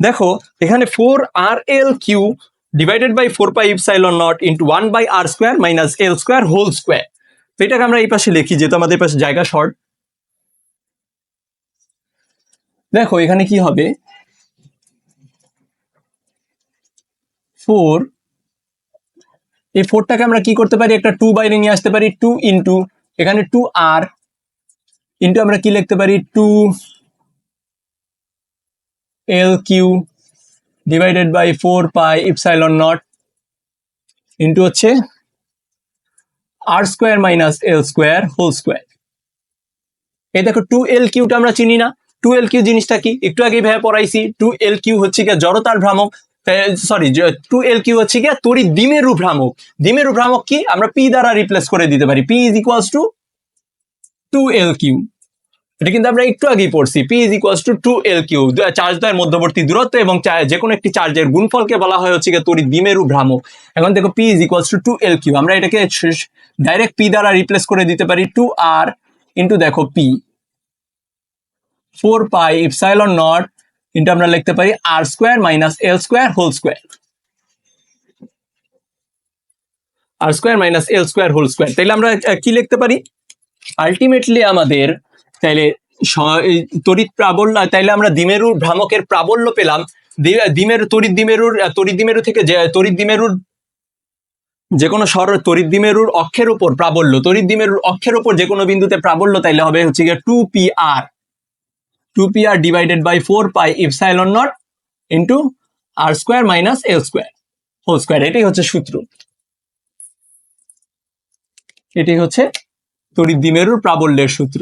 দেখো এখানে 4rl q divided by 4πε0 into 1/r square minus l square whole square. তো এটাকে আমরা এই পাশে লিখি, যেহেতু আমাদের পাশে জায়গা শর্ট। দেখো এখানে কি হবে, 4, এই 4টাকে আমরা কি করতে পারি, একটা 2 বাইরে নিয়ে আসতে পারি, 2 ইন্টু এখানে 2r ইন্টু আমরা কি লিখতে পারি 2l q divided by 4πε0 into হচ্ছে r square minus l square whole square. এই দেখো 2l কিউটা আমরা চিনি না, 2l কিউ জিনিসটা কি, একটু আগেই ভাবে পড়াইছি, 2l কিউ হচ্ছে গিয়ে জড়তার ভ্রামক, সরি 2l কিউ হচ্ছে গিয়ে তড়িৎ দ্বিমেরু ভ্রামক। দ্বিমেরু ভ্রামক কি আমরা পি দ্বারা রিপ্লেস করে দিতে পারি, P is equals to 2l q, এটা কিন্তু আমরা একটু আগেই পড়ছি, p is equals to 2l q, চার্জদ্বয়ের মধ্যবর্তী দূরত্ব এবং যে কোনো একটি চার্জের গুণফলকে বলা হয় হচ্ছে গিয়ে তড়িৎ দ্বিমেরু ভ্রামক। এখন দেখো p is equals to 2l q, আমরা এটাকে ডাইরেক্ট পি দ্বারা রিপ্লেস করে দিতে পারি, 2r ইন্টু দেখো পি 4πε0 ইন্টু আমরা লিখতে পারি r square minus l square whole square, r square minus l square whole square. তাইলে আমরা কি লিখতে পারি, আলটিমেটলি আমাদের তাইলে তড়িৎ প্রাবল্য, তাইলে আমরা দ্বিমেরুর ভ্রামকের প্রাবল্য পেলাম, তড়িৎ দ্বিমেরু থেকে তড়িৎ দ্বিমেরুর যে কোনো তড়িৎ দ্বিমেরুর অক্ষের উপর প্রাবল্য, তড়িৎ দ্বিমেরুর অক্ষের উপর যে কোনো বিন্দুতে প্রাবল্য, তাইলে হবে হচ্ছে গিয়ে 2pr divided by 4πε0 into r square minus l square whole square. এটাই হচ্ছে সূত্র, এটাই হচ্ছে তড়িৎ দ্বিমেরুর প্রাবল্যের সূত্র।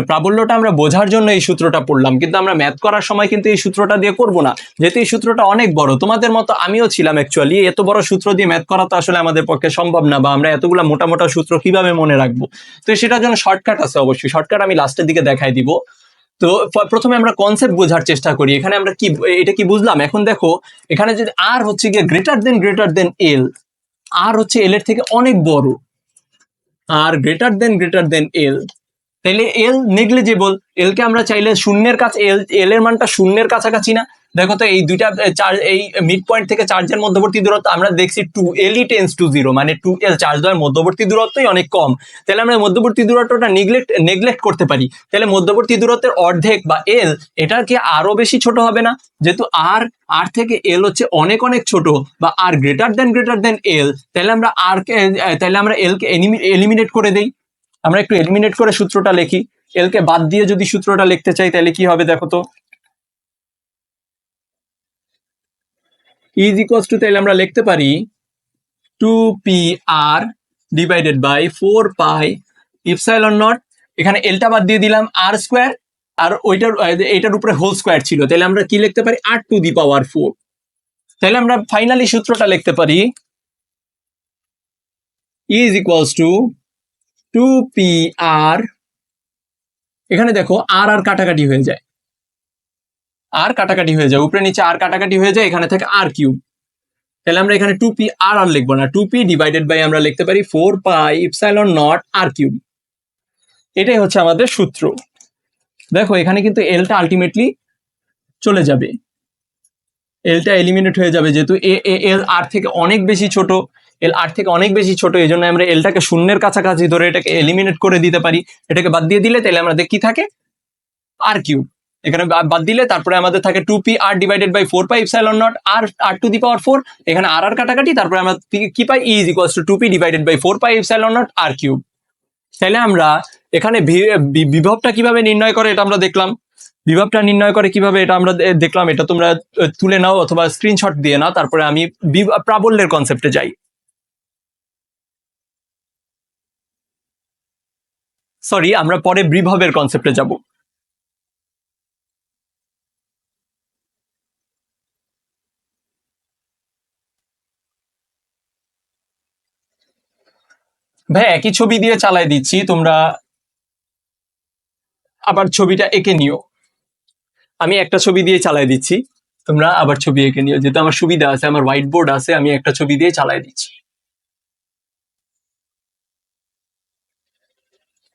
প্রাবল্যটা আমরা বোঝার জন্য এই সূত্রটা পড়লাম, কিন্তু আমরা ম্যাথ করার সময় কিন্তু এই সূত্রটা দিয়ে করব না, যেহেতু এই সূত্রটা অনেক বড়। তোমাদের মতো আমিও ছিলাম অ্যাকচুয়ালি, এত বড় সূত্র দিয়ে ম্যাথ করা তো আসলে আমাদের পক্ষে সম্ভব না, বা আমরা এতগুলা মোটা মোটা সূত্র কিভাবে মনে রাখবো। তো সেটার জন্য শর্টকাট আছে, অবশ্যই শর্টকাট আমি লাস্টের দিকে দেখাই দিব। তো প্রথমে আমরা কনসেপ্ট বোঝার চেষ্টা করি, এখানে আমরা কি এটা কি বুঝলাম। এখন দেখো এখানে যদি আর হচ্ছে গিয়ে গ্রেটার দেন এল, আর হচ্ছে এল এর থেকে অনেক বড়, আর গ্রেটার দেন এল, তাইলে এল নেগলিজেবল, এল কে আমরা চাইলে শূন্যের কাছে, এল এর মানটা শূন্যের কাছাকাছি না, দেখো তো এই দুইটা চার্জ, এই মিড পয়েন্ট থেকে চার্জের মধ্যবর্তী দূরত্ব আমরা দেখছি 2L টেন্স টু 0, মানে 2L চার্জ দ্বয়ের মধ্যবর্তী দূরত্বই অনেক কম। তাহলে আমরা মধ্যবর্তী দূরত্বটা নেগলেক্ট করতে পারি। তাহলে মধ্যবর্তী দূরত্বের অর্ধেক বা L, এটা কি আরো বেশি ছোট হবে না? যেহেতু আর থেকে L হচ্ছে অনেক অনেক ছোট, বা আর গ্রেটার দেন L, তাহলে আমরা L কে এলিমিনেট করে দেই। আমরা একটু এলিমিনেট করে সূত্রটা লিখি। L কে বাদ দিয়ে যদি সূত্রটা লিখতে চাই তাহলে কি হবে দেখো তো। ইজ ইকুয়ালস টু, তাহলে আমরা লিখতে পারি 2pr divided by 4 pi epsilon naught, এখানে এলটা বাদ দিয়ে দিলাম আর স্কোয়ার, আর এটার উপরে হোল স্কোয়ার ছিল, তাহলে আমরা কি লিখতে পারি r⁴। তাহলে আমরা ফাইনালি সূত্রটা লিখতে পারি ইজ ইকুয়ালস টু 2pr, এখানে দেখো আর কাটাকাটি হয়ে যায়, উপরে নিচে আর কাটাকাটি হয়ে যায়, এখানে থেকে r³। তাহলে আমরা এখানে 2pr আর লিখবো না, 2p ডিভাইডেড বাই আমরা লিখতে পারি 4 পাই ইপসাইলন নট r³। এটাই হচ্ছে আমাদের সূত্র। দেখো এখানে কিন্তু এলটা আলটিমেটলি চলে যাবে, এলটা এলিমিনেট হয়ে যাবে, যেহেতু এল আর থেকে অনেক বেশি ছোট, এই জন্য আমরা এলটাকে শূন্যের কাছাকাছি ধরে এটাকে এলিমিনেট করে দিতে পারি। এটাকে বাদ দিয়ে দিলে তাহলে আমাদের কি থাকে r³, এখানে বাদ দিলে তারপরে আমাদের থাকে 2pr divided by 4 pi epsilon naught r⁴, এখানে আর কাটাকাটি, তারপরে আমরা কি পাই is equals to 2p divided by 4 pi epsilon naught r³। তাহলে আমরা এখানে বিভবটা কিভাবে নির্ণয় করে এটা আমরা দেখলাম, এটা আমরা দেখলাম, এটা তোমরা তুলে নাও অথবা স্ক্রিনশট দিয়ে নাও। তারপরে আমি প্রাবল্যের কনসেপ্টে যাই। সরি, আমরা পরে বিভবের কনসেপ্টে যাব। ভাই একই ছবি দিয়ে চালাই দিচ্ছি, তোমরা আবার ছবিটা এঁকে নিও। আমি একটা ছবি দিয়ে চালাই দিচ্ছি, তোমরা আবার ছবি এঁকে নিও, যেহেতু আমার সুবিধা আছে, আমার হোয়াইট বোর্ড আছে, আমি একটা ছবি দিয়ে চালাই দিচ্ছি।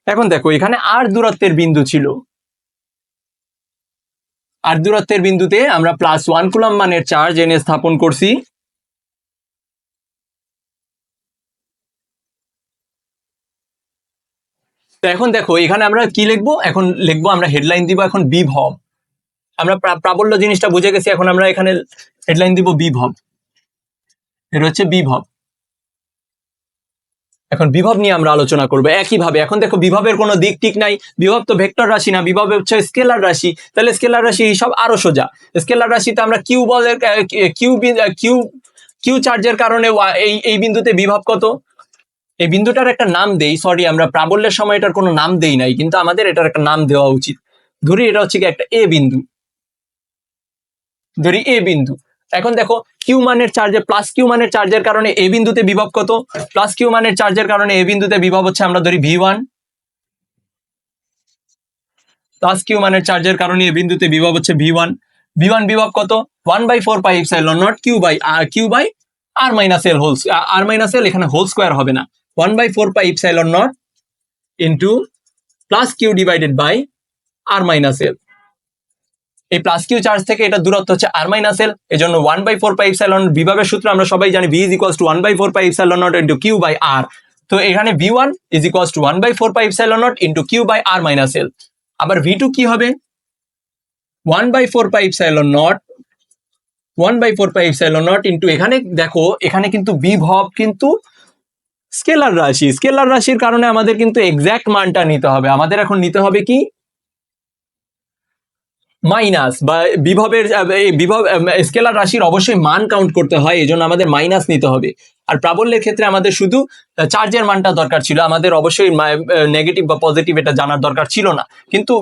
এখন দেখো এখানে আর দূরত্বের বিন্দু ছিল, আর দূরত্বের বিন্দুতে আমরা +1 কুলম্ব মানের চার্জ এনে স্থাপন করছি। তো এখন দেখো এখানে আমরা কি লিখবো, এখন লিখবো আমরা হেডলাইন দিব এখন বিভব। আমরা প্রাবল্য জিনিসটা বুঝে গেছি, এখন আমরা এখানে হেডলাইন দিব বিভব। এটা হচ্ছে বিভব। এখন বিভব নিয়ে আমরা আলোচনা করবো একইভাবে। এখন দেখো বিভবের কোনো দিক ঠিক নাই, বিভব তো ভেক্টর রাশি না, বিভব হচ্ছে স্কেলার রাশি। তাহলে স্কেলার রাশি সব আরো সোজা। স্কেলার রাশিতে আমরা কিউ বলের কিউ চার্জের কারণে এই বিন্দুতে বিভব কত, এই বিন্দুটার একটা নাম দেই। সরি, আমরা প্রাবল্যের সময় এটার কোনো নাম দেই নাই, কিন্তু আমাদের এটার একটা নাম দেওয়া উচিত। ধরি এটা হচ্ছে কি একটা এ বিন্দু, ধরি এ বিন্দু। এখন দেখো কিউ মানের চার্জে +q মানের চার্জের কারণে এ বিন্দুতে বিভব কত, +q মানের চার্জের কারণে এ বিন্দুতে বিভব হচ্ছে আমরা ধরি v1, +q মানের চার্জের কারণে এ বিন্দুতে বিভব হচ্ছে v1। বিভব কত 1/4 pi epsilon naught q by r minus L whole, r minus l এখানে হোল স্কোয়ার হবে না, 1/4 pi epsilon naught into +q divided by r minus l. এই +q চার্জ থেকে এটা দূরত্ব হচ্ছে r মাইনাস এল, এজন্য 1/4 পাই ইপসাইলন, বিভবের সূত্র আমরা সবাই জানি, v is equals to 1/4 pi epsilon naught into q by r। তো এখানে v1 is equals to 1/4 pi epsilon naught into q by r minus l. আবার v2 কি হবে 1/4 পাই ইপসাইলন নট ইন্টু, এখানে দেখো এখানে কিন্তু বিভব কিন্তু স্কেলার রাশি, স্কেলার রাশির কারণে আমাদের কিন্তু এক্সাক্ট মানটা নিতে হবে। আমাদের এখন নিতে হবে কি মাইনাস, বা বিভবের বিভব স্কেলার রাশির অবশ্যই মান কাউন্ট করতে হয়, এজন্য আমাদের মাইনাস নিতে হবে। আর প্রাবল্যের ক্ষেত্রে আমাদের শুধু চার্জের মানটা দরকার ছিল, আমাদের অবশ্যই নেগেটিভ বা পজিটিভ এটা জানার দরকার ছিল না। কিন্তু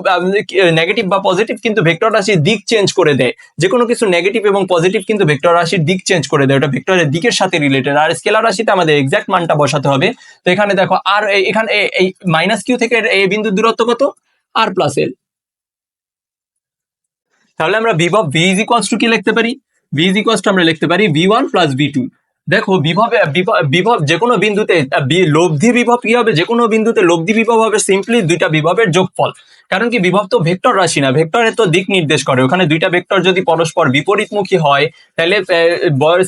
নেগেটিভ বা পজিটিভ কিন্তু ভেক্টর রাশির দিক চেঞ্জ করে দেয়, যে কোনো কিছু নেগেটিভ এবং পজিটিভ কিন্তু ভেক্টর রাশির দিক চেঞ্জ করে দেয়, ওটা ভেক্টরের দিকের সাথে রিলেটেড। আর স্কেলার রাশিতে আমাদের এক্সাক্ট মানটা বসাতে হবে। তো এখানে দেখো আর এখানে এই -q থেকে এই বিন্দুর দূরত্ব কত r প্লাস এল। তাহলে আমরা বিভব v ইজ ইকুয়ালস টু কি লিখতে পারি, v ইজ ইকুয়ালস টু আমরা লিখতে পারি v1 প্লাস v2, দেখো বিভব যে কোনো বিন্দুতে লব্ধি বিভব কি হবে, যে কোনো বিন্দুতে লব্ধি বিভব হবে সিম্পলি দুইটা বিভবের যোগফল। কারণ কি বিভব তো ভেক্টর রাশি না, ভেক্টরের তো দিক নির্দেশ করে। ওখানে দুইটা ভেক্টর যদি পরস্পর বিপরীতমুখী হয় তাহলে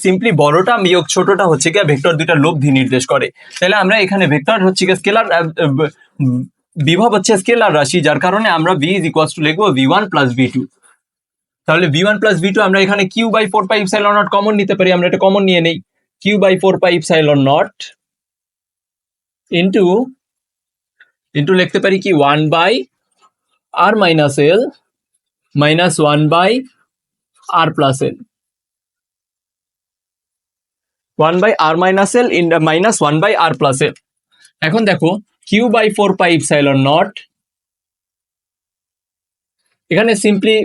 সিম্পলি বড়টা বিয়োগ ছোটটা হচ্ছে গিয়ে ভেক্টর দুইটা লব্ধি নির্দেশ করে। তাহলে আমরা এখানে ভেক্টর হচ্ছে গিয়ে স্কেলার, বিভব হচ্ছে স্কেলার রাশি, যার কারণে আমরা v ইজ ইকুয়ালস টু লিখবো v1 প্লাস v2। তাহলে v1 প্লাস v2 আমরা এখানে q by 4 pi epsilon naught common নিতে পারি। আমরা এটা কমন নিয়ে নেই, q by 4 pi epsilon naught into into লিখতে পারি কি 1 by r minus l minus 1 by r plus l, 1 by r minus l minus 1 by r plus l। এখন দেখো q by 4 pi epsilon naught, এখানে সিম্পলি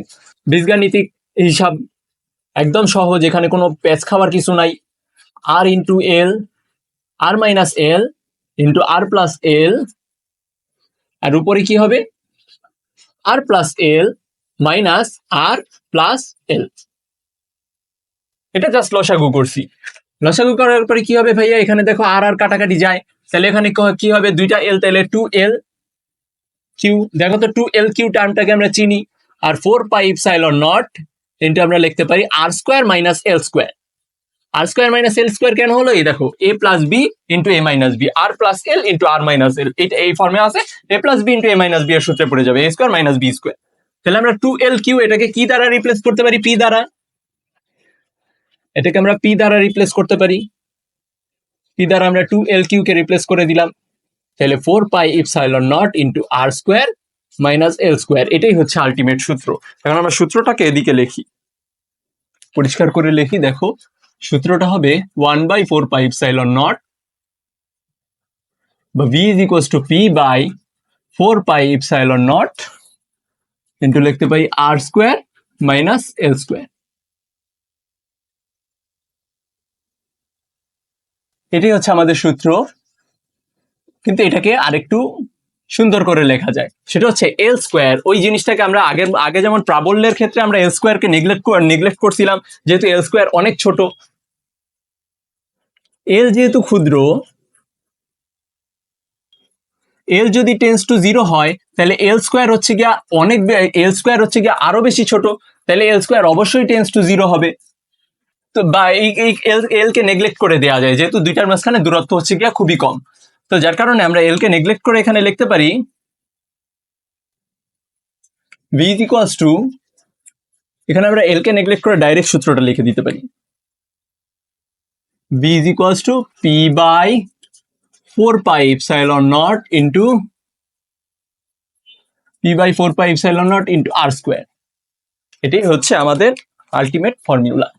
বীজগাণিতিক হিসাব একদম সহজ, এখানে কোনো প্যাচ খাওয়ার কিছু নাই। r into L, r minus L into r plus এল, আর উপরে কি হবে r plus L minus r plus এল। এটা জাস্ট লসাগু করছি। লসাগু করার পরে কি হবে ভাইয়া, এখানে দেখো আর আর কাটাকাটি যায়, তাহলে এখানে কি হবে দুইটা এল, তাহলে 2l কিউ। দেখো তো 2l কিউ টার্মটাকে আমরা চিনি, আর 4 পাই ইপসাইলন নট ইন্টু আমরা লিখতে পারি r square minus l square. R square minus l square কেন হলো, এই দেখো এ প্লাস বি ইন্টু এ মাইনাস বি, আর প্লাস এল ইন্টু আর মাইনাস এল, এটা এই ফর্মে আছে। এ প্লাস বি ইন্টু এ মাইনাস বি এর সূত্রে পড়ে যাবে এ স্কোয়ার মাইনাস বি স্কোয়ার। তাহলে আমরা 2l কিউ এটাকে কি দ্বারা রিপ্লেস করতে পারি, পি দ্বারা। এটাকে আমরা পি দ্বারা রিপ্লেস করতে পারি, পি দ্বারা আমরা 2l কিউ কে রিপ্লেস করে দিলাম। তাহলে 4 pi epsilon naught into r square minus l square, এটাই হচ্ছে আলটিমেট সূত্র। এখন আমরা সূত্রটাকে এদিকে লিখি, পরিষ্কার করে লিখি। দেখো সূত্রটা হবে 1 বাই 4 পাই ইপসাইলন নট বা v is equals to p by 4 pi epsilon naught into লিখতে পারি r square minus l square. এটাই হচ্ছে আমাদের সূত্র, কিন্তু এটাকে আরেকটু সুন্দর করে লেখা যায়, সেটা হচ্ছে এল স্কোয়ার। ওই জিনিসটাকে আমরা আগে যেমন প্রাবল্যের ক্ষেত্রে আমরা এল স্কোয়ারকে নেগলেক্ট করছিলাম, যেহেতু এল স্কোয়ার অনেক ছোট, এল যেহেতু ক্ষুদ্র, এল যদি টেন্স টু 0 হয় তাহলে এল স্কোয়ার হচ্ছে গিয়া এল স্কোয়ার হচ্ছে গিয়া আরো বেশি ছোট, তাহলে এল স্কোয়ার অবশ্যই টেন্স টু 0 হবে। তো বা এই এল কে নেগলেক্ট করে দেওয়া যায়, যেহেতু দুইটার মাঝখানে দূরত্ব হচ্ছে গিয়া খুবই কম। তো যার কারণে আমরা এল কে নেগলেক্ট করে এখানে লিখতে পারি v is equals to, এখানে আমরা এল কে নেগলেক্ট করে ডাইরেক্ট সূত্রটা লিখে দিতে পারি, v is equals to p by 4 pi epsilon naught into p by 4 pi epsilon naught into r square। এটাই হচ্ছে আমাদের আলটিমেট ফর্মুলা।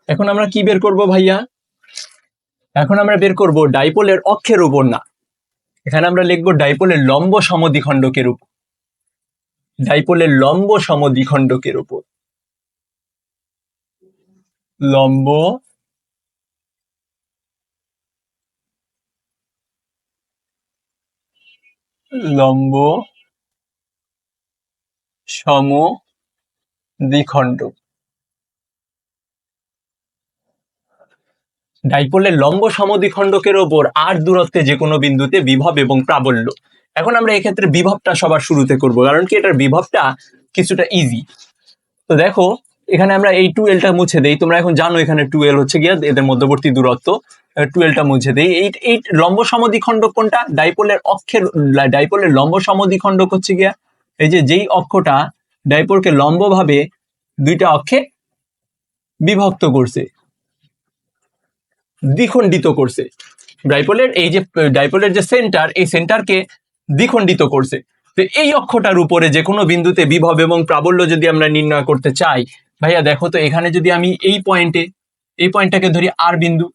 এখন আমরা কি বের করব ভাইয়া, এখন আমরা বের করব ডাইপোলের অক্ষের উপর না, এখানে আমরা লিখবো ডাইপোলের লম্ব সমদ্বিখণ্ডকের উপর, ডাইপোলের লম্ব সমদ্বিখণ্ডকের উপর, লম্ব লম্ব সমদ্বিখণ্ডক। ডাইপোলের লম্ব সমদ্বিখণ্ডকের ওপর আর দূরত্বে যে কোনো বিন্দুতে বিভব এবং প্রাবল্য। এখন আমরা এক্ষেত্রে বিভবটা সবার শুরুতে করব, কারণ কি এটার বিভবটা কিছুটা ইজি। তো দেখো এখানে আমরা এই 2l টা মুছে দেই, তোমরা এখন জানো এখানে 2l হচ্ছে গিয়া এদের মধ্যবর্তী দূরত্ব, 2l টা মুছে দেই। এই লম্ব সমদ্বিখণ্ডক কোনটা, ডাইপোলের লম্ব সমদ্বিখণ্ডক হচ্ছে গিয়া এই যে যেই অক্ষটা ডাইপোলকে লম্বভাবে দুইটা অক্ষে বিভক্ত করছে, দ্বিখণ্ডিত করছে। ডাইপোলের যে সেন্টার, এই সেন্টারকে দ্বিখণ্ডিত করছে। তো এই অক্ষটার উপরে যে কোনো বিন্দুতে বিভব এবং প্রাবল্য যদি আমরা নির্ণয় করতে চাই, ভাইয়া দেখো তো এখানে যদি আমি এই পয়েন্টটাকে ধরি আর বিন্দু,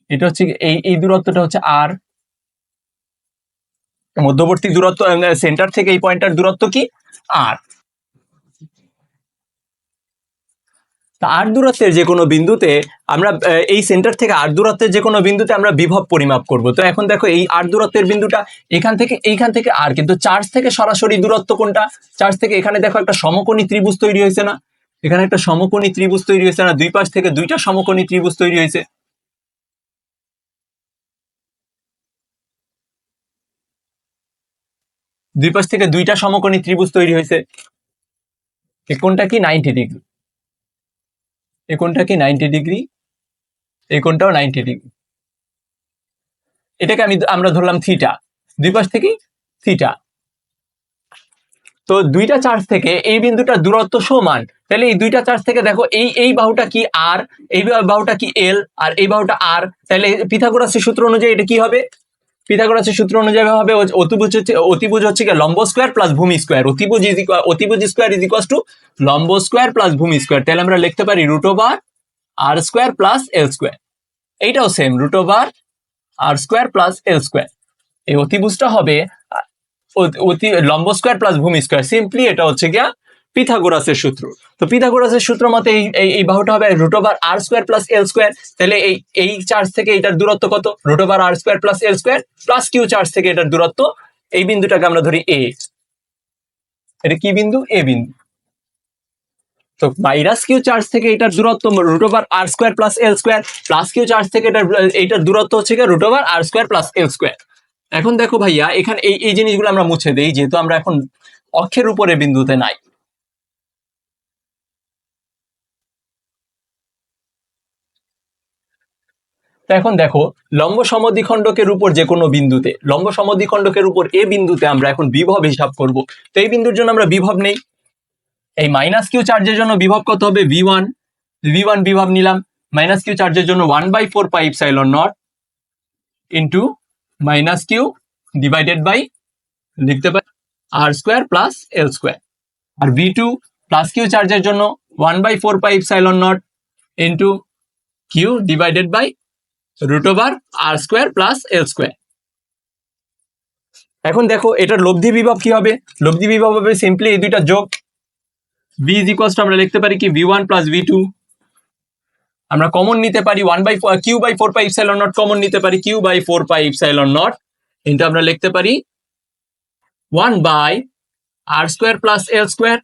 এটা হচ্ছে এই দূরত্বটা হচ্ছে আর, মধ্যবর্তী দূরত্ব সেন্টার থেকে এই পয়েন্টটার দূরত্ব কি আর। তা আর দূরত্বের যে কোনো বিন্দুতে আমরা এই সেন্টার থেকে আর দূরত্বের যে কোনো বিন্দুতে আমরা বিভব পরিমাপ করব। তো এখন দেখো এই আর দূরত্বের বিন্দুটা এইখান থেকে আর, কিন্তু চার্জ থেকে সরাসরি দূরত্ব কোনটা? চার্জ থেকে এখানে দেখো একটা সমকোণী ত্রিভুজ তৈরি হয়েছে না? এখানে একটা সমকোণী ত্রিভুজ তৈরি হয়েছে না? দুই পাশ থেকে দুইটা সমকোণী ত্রিভুজ তৈরি হয়েছে। দুই পাশ থেকে দুইটা সমকোণী ত্রিভুজ তৈরি হয়েছে। এই কোণটা কি 90 ডিগ্রি, এই কোণটা কি 90 ডিগ্রি, এই কোণটাও 90 ডিগ্রি। এটাকে আমরা ধরলাম থিটা, দুই পাশ থেকে থিটা। তো দুইটা চার্জ থেকে এই বিন্দুটার দূরত্ব সমান, তাহলে এই দুইটা চার্জ থেকে দেখো এই বাহুটা কি আর, এই বাহুটা কি এল, আর এই বাহুটা আর, তাহলে পিথাগোরাসের সূত্র অনুযায়ী এটা কি হবে? পিথাগোরাসের সূত্র অনুযায়ী হবে অতিভুজ হচ্ছে কি লম্ব স্কয়ার প্লাস ভূমি স্কয়ার। অতিভুজ স্কয়ার ইজ ইকুয়াল টু লম্ব স্কয়ার প্লাস ভূমি স্কয়ার। তাহলে আমরা লিখতে পারি রুট ওভার আর স্কয়ার প্লাস এল স্কয়ার। এইটাও সেম, রুট ওভার আর স্কয়ার প্লাস এল স্কয়ার। এই অতিভুজটা হবে লম্ব স্কয়ার প্লাস ভূমি স্কয়ার। সিম্পলি এটা হচ্ছে গিয়া পিথাগোরাসের সূত্র। তো পিথাগোরাসের সূত্র মতে এই বাহুটা হবে রুট ওভার আর স্কয়ার প্লাস এল স্কয়ার। তাহলে এই চার্জ থেকে এটার দূরত্ব কত? রুট ওভার আর square plus L square plus Q charge থেকে এটার দূরত্ব। এই বিন্দুটাকে আমরা ধরি এ। এটা কি বিন্দু? এ বিন্দু। তো মাইনাস কিউ চার্জ থেকে এটার দূরত্ব রুট ওভার আর square plus L square, plus Q charge থেকে এটার দূরত্ব হচ্ছে রুট ওভার আর স্কয়ার প্লাস এল স্কয়ার। এখন দেখো ভাইয়া, এখানে এই জিনিসগুলো আমরা মুছে দেই, যেহেতু আমরা এখন অক্ষের উপরে বিন্দুতে নাই। তো এখন দেখো লম্ব সমদ্বিখণ্ডকের উপর যে কোনো বিন্দুতে, লম্ব সমদ্বিখণ্ডকের উপর এ বিন্দুতে আমরা এখন বিভব হিসাব করব। তো এই বিন্দুর জন্য আমরা বিভব নেই। এই মাইনাস কিউ চার্জের জন্য বিভব কত হবে? ভি ওয়ান বিভব নিলাম। মাইনাস কিউ চার্জের জন্য 1/4 pi epsilon naught into minus q divided by, লিখতে পারি r square plus l square. আর ভি2 প্লাস কিউ চার্জের জন্য 1/4 pi epsilon naught into Q divided by root over r square plus l square. এখন দেখো এটার লব্ধি বিভব কি হবে? লব্ধি বিভব হবে সিম্পলি এই দুইটা যোগ। ভি ইজ ইকুয়ালস টু আমরা লিখতে পারি কি ভি1 প্লাস ভি2। আমরা কমন নিতে পারি কিউ/4 পাই ইপসাইলন নট, কমন নিতে পারি কিউ/4 পাই ইপসাইলন নট কিন্তু আমরা লিখতে পারি 1/আর square plus l square,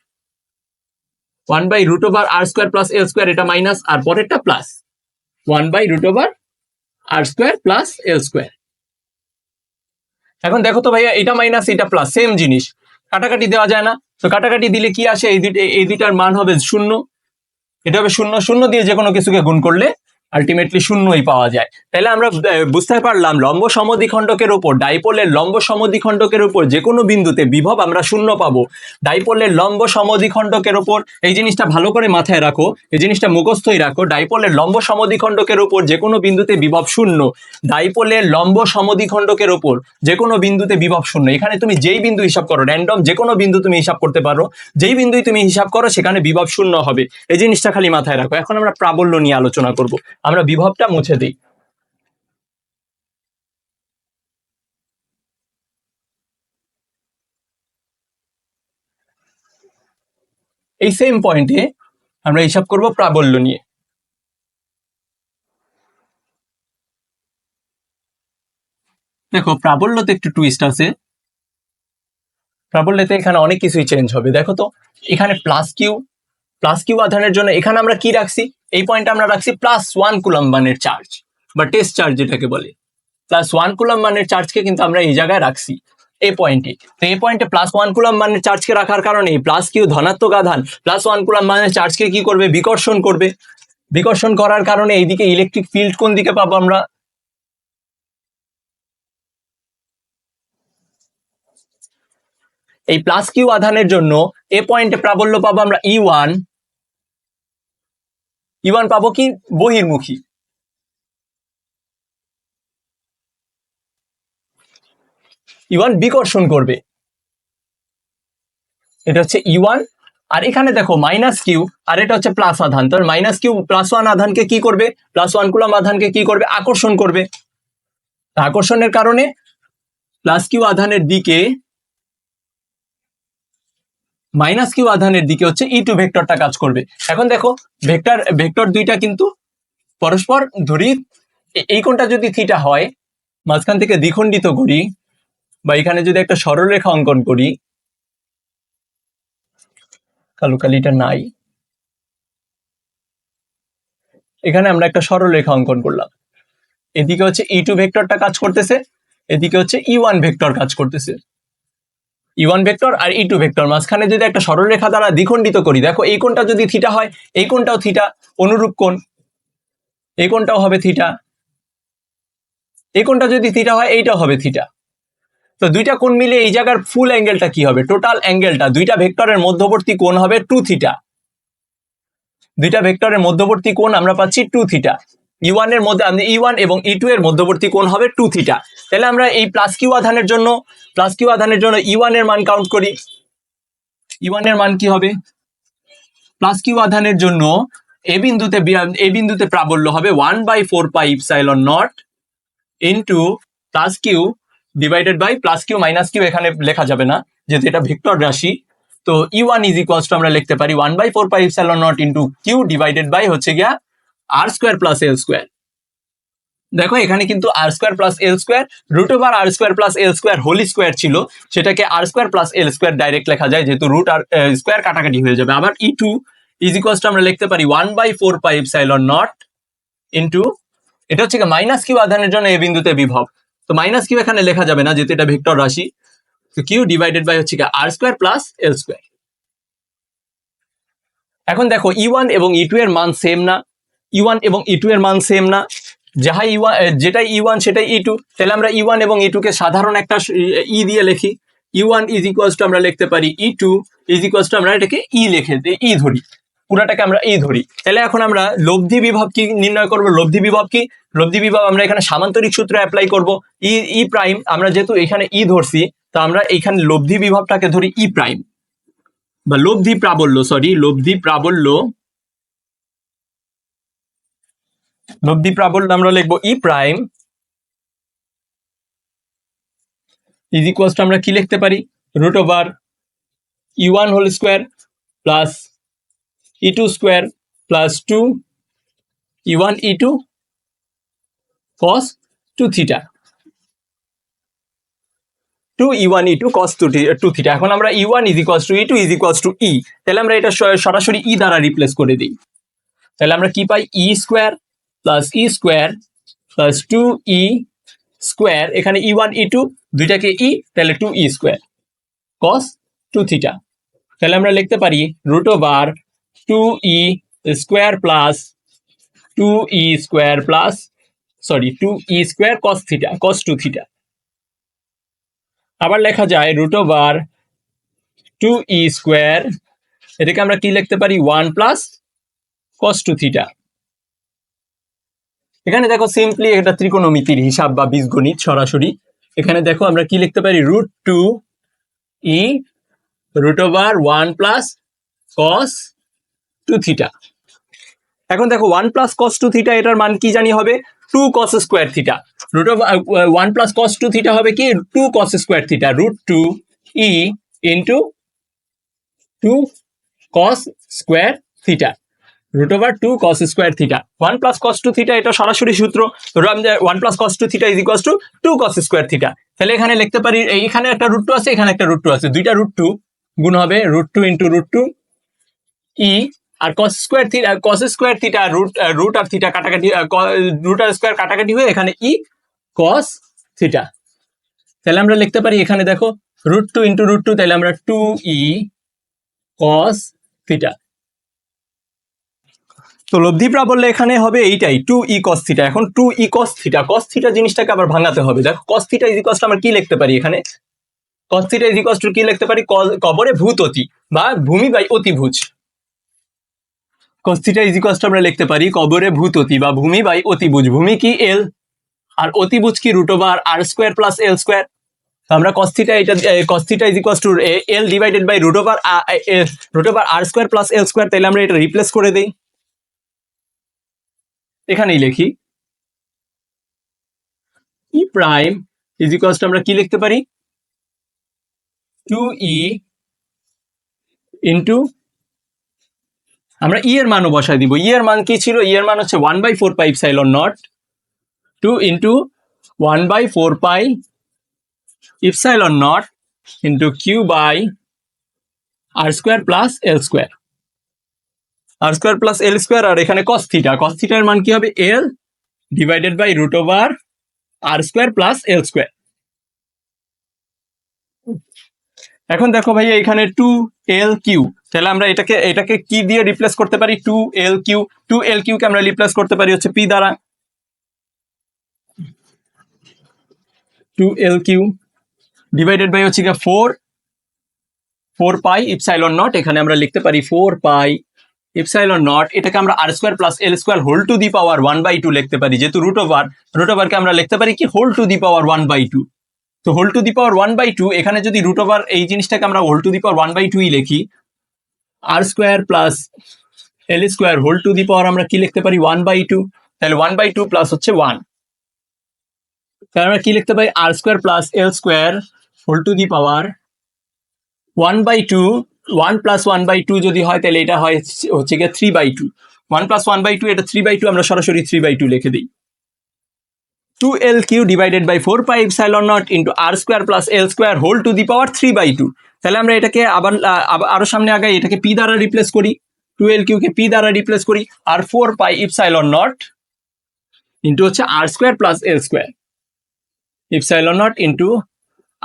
1/রুট over r square plus l square. এটা মাইনাস আর পরেরটা plus, 1/রুট over r square plus l square. এখন দেখো তো ভাইয়া, এটা মাইনাস এটা প্লাস, সেম জিনিস, কাটাকাটি দেওয়া যায় না? তো কাটাকাটি দিলে কি আসে? এই দুইটার মান হবে শূন্য। এটা হবে শূন্য, শূন্য দিয়ে যে কোনো কিছুকে গুণ করলে আলটিমেটলি শূন্যই পাওয়া যায়। তাহলে আমরা বুঝতে পারলাম লম্ব সমদ্বিখণ্ডকের উপর, ডাইপোলের লম্ব সমদ্বিখণ্ডকের উপর যে কোনো বিন্দুতে বিভব আমরা শূন্য পাবো। ডাইপোলের লম্ব সমদ্বিখণ্ডকের উপর, এই জিনিসটা ভালো করে মাথায় রাখো, এই জিনিসটা মুখস্থই রাখো। ডাইপোলের লম্ব সমদ্বিখণ্ডকের উপর যে কোনো বিন্দুতে বিভব শূন্য। ডাইপোলের লম্ব সমদ্বিখণ্ডকের উপর যে কোনো বিন্দুতে বিভব শূন্য। এখানে তুমি যেই বিন্দু হিসাব করো, র্যান্ডম যে কোনো বিন্দু তুমি হিসাব করতে পারো, যেই বিন্দুই তুমি হিসাব করো সেখানে বিভব শূন্য হবে। এই জিনিসটা খালি মাথায় রাখো। এখন আমরা প্রাবল্য নিয়ে আলোচনা করব। আমরা বিভবটা মুছে দিই। এই সেম পয়েন্টে আমরা হিসাব করব প্রাবল্য নিয়ে। দেখো প্রাবল্যতে একটু টুইস্ট আছে। প্রাবল্যতে এখানে অনেক কিছুই চেঞ্জ হবে। দেখো তো এখানে প্লাস কিউ আধানের জন্য এখানে আমরা কি রাখছি? এই পয়েন্টে আমরা রাখছি +1 কুলম্ব মানের চার্জ বা টেস্ট চার্জ যেটাকে বলে। +1 কুলম্ব মানের চার্জকে কিন্তু আমরা এই জায়গায় রাখছি এই পয়েন্টে। তো এই পয়েন্টে +1 কুলম্ব মানের চার্জকে রাখার কারণে প্লাস কিউ ধনাত্মক আধান +1 কুলম্ব মানের চার্জকে কি করবে? বিকর্ষণ করবে। বিকর্ষণ করার কারণে এইদিকে ইলেকট্রিক ফিল্ড কোন দিকে পাবো আমরা? এই প্লাস কিউ আধানের জন্য এ পয়েন্টে প্রাবল্য পাবো আমরা E1 পাবো কি? বহির্মুখী। E1 বিকর্ষণ করবে, এটা হচ্ছে E1। আর এখানে দেখো মাইনাস কিউ, আর এটা হচ্ছে প্লাস আধান। তো মাইনাস কিউ প্লাস ওয়ান আধানকে কি করবে, প্লাস ওয়ান কুলম আধানকে কি করবে, আকর্ষণ করবে। আকর্ষণের কারণে প্লাস কিউ আধানের দিকে, মাইনাস কিউ আধানের দিকে হচ্ছে ই টু ভেক্টরটা কাজ করবে। এখন দেখো ভেক্টর দুইটা কিন্তু পরস্পর ধরি, এই কোণটা যদি থিটা হয়, মাঝখান থেকে দ্বিখণ্ডিত করি, বা এখানে যদি একটা সরলরেখা অঙ্কন করি, কালিটা নাই, এখানে আমরা একটা সরলরেখা অঙ্কন করলাম। এদিকে হচ্ছে ই টু ভেক্টরটা কাজ করতেছে, এদিকে হচ্ছে ই ওয়ান ভেক্টর কাজ করতেছে। ই ওয়ান ভেক্টর আর ই টু ভেক্টর মাঝখানে যদি একটা সরলরেখা দ্বারা দ্বিখণ্ডিত করি, দেখো এই কোণটা যদি থিটা হয়, এই কোণটাও থিটা, অনুরূপ কোণ, এই কোণটাও হবে থিটা, এই কোণটা যদি থিটা হয় এইটাও হবে থিটা। তো দুইটা কোণ মিলে এই জায়গার ফুল অ্যাঙ্গেলটা কি হবে, টোটাল অ্যাঙ্গেলটা দুইটা ভেক্টরের মধ্যবর্তী কোণ হবে 2 থিটা। দুইটা ভেক্টরের মধ্যবর্তী কোণ আমরা পাচ্ছি 2 থিটা। ই ওয়ান এর মধ্যে ই ওয়ান এবং ই টু এর মধ্যবর্তী কোণ হবে 2 থিটা। তাহলে আমরা এই প্লাস কিউ আধানের জন্য ই ওয়ান এর মান কাউন্ট করি। ই ওয়ান এর মান কি হবে, প্লাস কিউ আধানের জন্য এ বিন্দুতে প্রাবল্য হবে 1/4πε0 into plus q divided by plus q minus q, এখানে লেখা যাবে না যেহেতু এটা ভেক্টর রাশি। তো E one is equals to আমরা লিখতে পারি 1/4πε0 ইন্টু কিউ ডিভাইডেড বাই হচ্ছে গিয়া আর স্কোয়ার প্লাস এল স্কোয়ার। দেখো এখানে কিন্তু আর square plus l square, root over r square plus l square whole square ছিল, সেটাকে আর square plus l square direct লেখা যায়, যেহেতু রুট আর স্কোয়ার কাটাকাটি হয়ে যাবে। আবার ই টু ইজ ইকুয়ালস টু আমরা লিখতে পারি 1/4πε0 ইন্টু, এটা হচ্ছে মাইনাস কিউ আধানের জন্য এ বিন্দুতে বিভব, তো মাইনাস কিউ এখানে লেখা যাবে না যেহেতু এটা ভেক্টর রাশি, তো কিউ ডিভাইডেড বাই হচ্ছে r square plus l square. এখন দেখো ই ওয়ান এবং ই টু এর মান সেম না, ই ওয়ান এবং ই টু এর মান সেম না, যাহাই যেটাই ই ওয়ান সেটাই ই টু, তাহলে আমরা ই ওয়ান এবং ই টু কে সাধারণ একটা ই দিয়ে লিখি। ই ওয়ান ইজ ইকুয়ালস টু আমরা লিখতে পারি ই টু ইজ ইকুয়ালস টু আমরা এটাকে ই লিখে ই ধরি, পুরাটাকে আমরা ই ধরি। তাহলে এখন আমরা লব্ধি বিভব কি নির্ণয় করব, লব্ধি বিভব কি, লব্ধি বিভব আমরা এখানে সামান্তরিক সূত্র অ্যাপ্লাই করব। ই প্রাইম আমরা যেহেতু এখানে ই ধরছি, তো আমরা এখানে লব্ধি বিভবটাকে ধরি ই প্রাইম, বা লব্ধি প্রাবল্য, লব্ধি প্রাবল্য আমরা লিখবো E prime is equals to আমরা কি লিখতে পারি, root over E one whole square plus E two square plus 2 E one E two cos 2 theta, 2 E one E two cos 2 theta. এখন আমরা E one is equals to E two is equals to E, তাহলে আমরা এটা সরাসরি ই দ্বারা রিপ্লেস করে দিই। তাহলে আমরা কি পাই, ই স্কোয়ার প্লাস ই স্কোয়ার প্লাস 2 ই স্কোয়ার, এখানে ই ওয়ান ই টু দুইটাকে ই, তাহলে 2 ই স্কোয়ার কস 2 থিটা। তাহলে আমরা লিখতে পারি রুট ওভার 2 ই স্কোয়ার প্লাস 2 ই স্কোয়ার প্লাস 2 ই স্কোয়ার কস থিটা, কস 2 থিটা। আবার লেখা যায় রুট ওভার 2 ই স্কোয়ার, এটাকে আমরা কি লিখতে পারি 1 প্লাস কস 2 থিটা। এখানে দেখো সিম্পলি এটা ত্রিকোণমিতির হিসাব বা বীজগণিত সরাসরি। এখানে দেখো আমরা কি লিখতে পারি, root 2 E root over 1 plus cos 2 theta. এখন দেখো 1 প্লাস কস 2 থিটা, এটার মান কি জানি হবে 2 cos square theta. Root over 1 plus cos 2 theta হবে কি 2 cos square theta, root 2 E into 2 cos square theta, root over 2 cos square theta. 1 plus cos 2 theta এটা সরাসরি সূত্র, 1 plus cos 2 theta is equals to 2 cos square theta. তাহলে এখানে লিখতে পারি, এখানে একটা রুট 2 আছে, এখানে একটা রুট 2 আছে, দুইটা রুট 2 গুণ হবে রুট 2 ইন্টু রুট 2 ই, আর কস স্কোয়ার থিটা রুট আর থিটা কাটাকাটি, রুট আর স্কোয়ার কাটাকাটি হয়ে এখানে ই কস থিটা। তাহলে আমরা লিখতে পারি এখানে দেখো রুট 2 ইন্টু রুট 2, তাহলে আমরা 2 ই কস থিটা। তো লব্ধি প্রাবল্য এখানে হবে এইটাই 2 ই কস থিটা। এখন 2 ই কস থিটা জিনিসটাকে আবার ভাঙাতে হবে। দেখো cos theta is equals to আমরা কি লিখতে পারি, এখানে cos theta is equals two কি লিখতে পারি, কবরে ভূত অতি বা ভূমি বাই অতিভুজ। Cos theta is equals to আমরা লিখতে পারি কবরে ভূত অতি বা ভূমি বাই অতিভুজ। ভূমি কি এল, আর অতিভুজ কি root over r square plus l square. আমরা cos theta এটা cos theta is equals to l divided by root over r square plus l square, তাহলে আমরা এটা রিপ্লেস করে দেই, এখানেই লিখি e prime is equals to আমরা কি লিখতে পারি 2e ইন্টু, আমরা ই এর মানও বসাই দিব। ই এর মান কি ছিল? ই এর মান হচ্ছে 1/4 pi epsilon naught 2 into 1/4 pi epsilon naught into Q by R square plus l square, r square plus l square, আর এখানে কস থিটা, কস থিটার মান কি হবে l divided by root over r square plus l square. এখন দেখো ভাইয়া এখানে 2l কিউ, তাহলে আমরা এটাকে কি দিয়ে রিপ্লেস করতে পারি 2l কিউ, 2l কিউ কে আমরা রিপ্লেস করতে পারি হচ্ছে পি দ্বারা, 2l কিউ ডিভাইডেড বাই হচ্ছে 4 পাই ইপসাইলন নট, এখানে আমরা লিখতে পারি 4 পাই ইপসাইলন নট, এটাকে আমরা r square plus l square whole to the power 1/2 লিখতে পারি, যেহেতু রুট ওভারকে আমরা লিখতে পারি কি হোল টু দি পাওয়ার 1/2। তো হোল টু দি পাওয়ার 1/2, এখানে যদি রুট ওভার এই জিনিসটাকে আমরা হোল টু দি পাওয়ার 1/2 লিখি, r square plus l square whole to the power আমরা কি লিখতে পারি 1/2, তাহলে 1/2 প্লাস হচ্ছে 1, তাহলে আমরা কি লিখতে পারি r square plus l square whole to the power 1/2, 1 plus 1/2 যদি হয় তাহলে এটা হয় হচ্ছে গিয়ে 3/2, 1 প্লাস 1/2 এটা 3/2, আমরা সরাসরি 3/2 লিখে দিই। 2l q divided by 4 pi epsilon naught into r square plus l square whole to the power 3/2, তাহলে আমরা এটাকে আবার আরো সামনে আগাই, এটাকে পি দ্বারা রিপ্লেস করি, 2l কিউ কে পি দ্বারা রিপ্লেস করি, আর 4 পাই ইপসাইলন নট ইন্টু হচ্ছে r square plus l square, epsilon naught into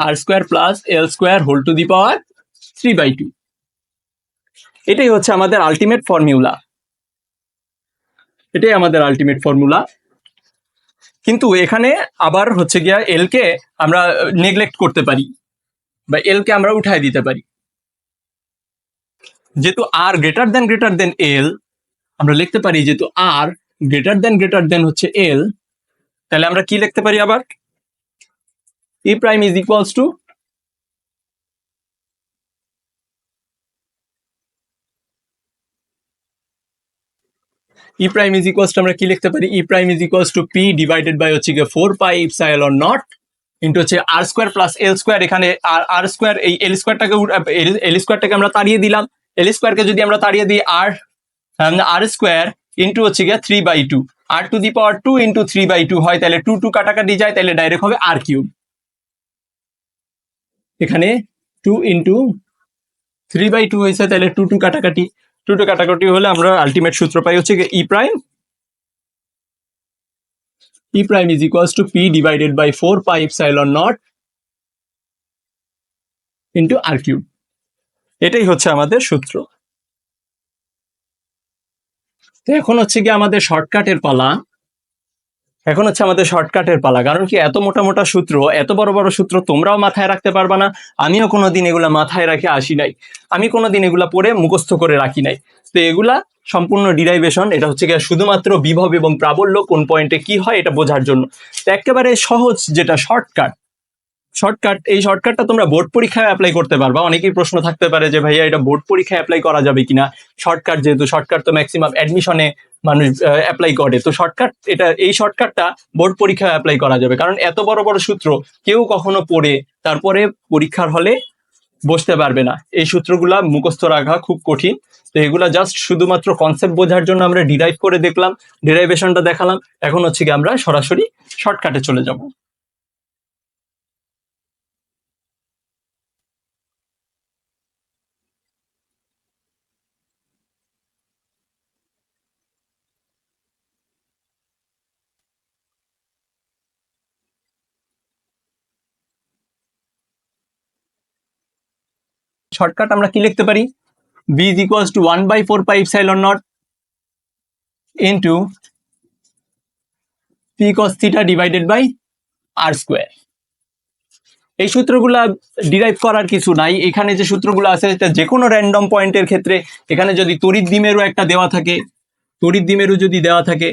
r square plus l square whole to the power 3/2। এটাই হচ্ছে আমাদের আলটিমেট ফর্মুলা, এটাই আমাদের আলটিমেট ফর্মুলা। কিন্তু এখানে আবার হচ্ছে গিয়া এল কে আমরা নেগলেক্ট করতে পারি বা এল কে আমরা উঠাই দিতে পারি, যেহেতু আর গ্রেটার দেন এল, আমরা লিখতে পারি যেহেতু আর গ্রেটার দেন হচ্ছে এল, তাহলে আমরা কি লিখতে পারি আবার e prime is equals to e prime is equals to আমরা কি লিখতে পারি e prime is equals to p divided by হচ্ছে 4 পাই ইপসাইলন নট ইন্টু হচ্ছে r square plus l square, এখানে আর স্কোয়ার এই এল স্কোয়ারটাকে আমরা তাড়িয়ে দিলাম, এল স্কোয়ারকে যদি আমরা তাড়িয়ে দিই আর স্কোয়ার ইন্টু হচ্ছে গিয়ে 3/2, আর টু দি পাওয়ার 2 ইন্টু 3/2 হয়, তাহলে 2 কাটাকাটি যায়, তাহলে ডাইরেক্ট হবে আর কিউব, এখানে 2 ইন্টু 3/2 হয়েছে, তাহলে 2 কাটাকাটি হলে আমরা আলটিমেট সূত্র পাই হচ্ছে e prime is equals to p divided by 4 pi epsilon naught into r cube, এটাই হচ্ছে আমাদের সূত্র। এখন হচ্ছে কি আমাদের শর্টকাটের পালা, কারণ কি এত মোটা সূত্র, এত বড় সূত্র তোমরাও মাথায় রাখতে পারবা না, আমিও কোনোদিন এগুলা মাথায় রাখে আসি নাই, আমি কোনোদিন এগুলা পড়ে মুখস্থ করে রাখি নাই। তো এগুলা সম্পূর্ণ ডিরাইভেশন, এটা হচ্ছে গিয়ে শুধুমাত্র বিভব এবং প্রাবল্য কোন পয়েন্টে কি হয় এটা বোঝার জন্য। তো একেবারে সহজ যেটা শর্টকাট, এই শর্টকাটটা তোমরা বোর্ড পরীক্ষায় অ্যাপ্লাই করতে পারবা। অনেকেই প্রশ্ন থাকতে পারে যে ভাইয়া এটা বোর্ড পরীক্ষায় অ্যাপ্লাই করা যাবে কিনা, শর্টকাট যেহেতু শর্টকাট তো ম্যাক্সিমাম অ্যাডমিশনে মানুষ অ্যাপ্লাই করে, তো এই শর্টকাটটা বোর্ড পরীক্ষায় অ্যাপ্লাই করা যাবে, কারণ এত বড় সূত্র কেউ কখনো পড়ে তারপরে পরীক্ষার হলে বসতে পারবে না, এই সূত্রগুলা মুখস্থ রাখা খুব কঠিন। তো এগুলা জাস্ট শুধুমাত্র কনসেপ্ট বোঝার জন্য আমরা ডিরাইভ করে দেখলাম, ডিরাইভেশনটা দেখালাম, এখন হচ্ছে কি আমরা সরাসরি শর্টকাটে চলে যাব। শর্টকাট আমরা কি লিখতে পারি b is equals to 1/4 pi epsilon naught into p cos theta divided by r square। এই সূত্রগুলা ডিরাইভ করার কিছু নাই, এখানে যে সূত্রগুলো আছে এটা যে কোনো র্যান্ডম পয়েন্টের ক্ষেত্রে, এখানে যদি তড়িৎ দ্বিমেরু একটা দেওয়া থাকে,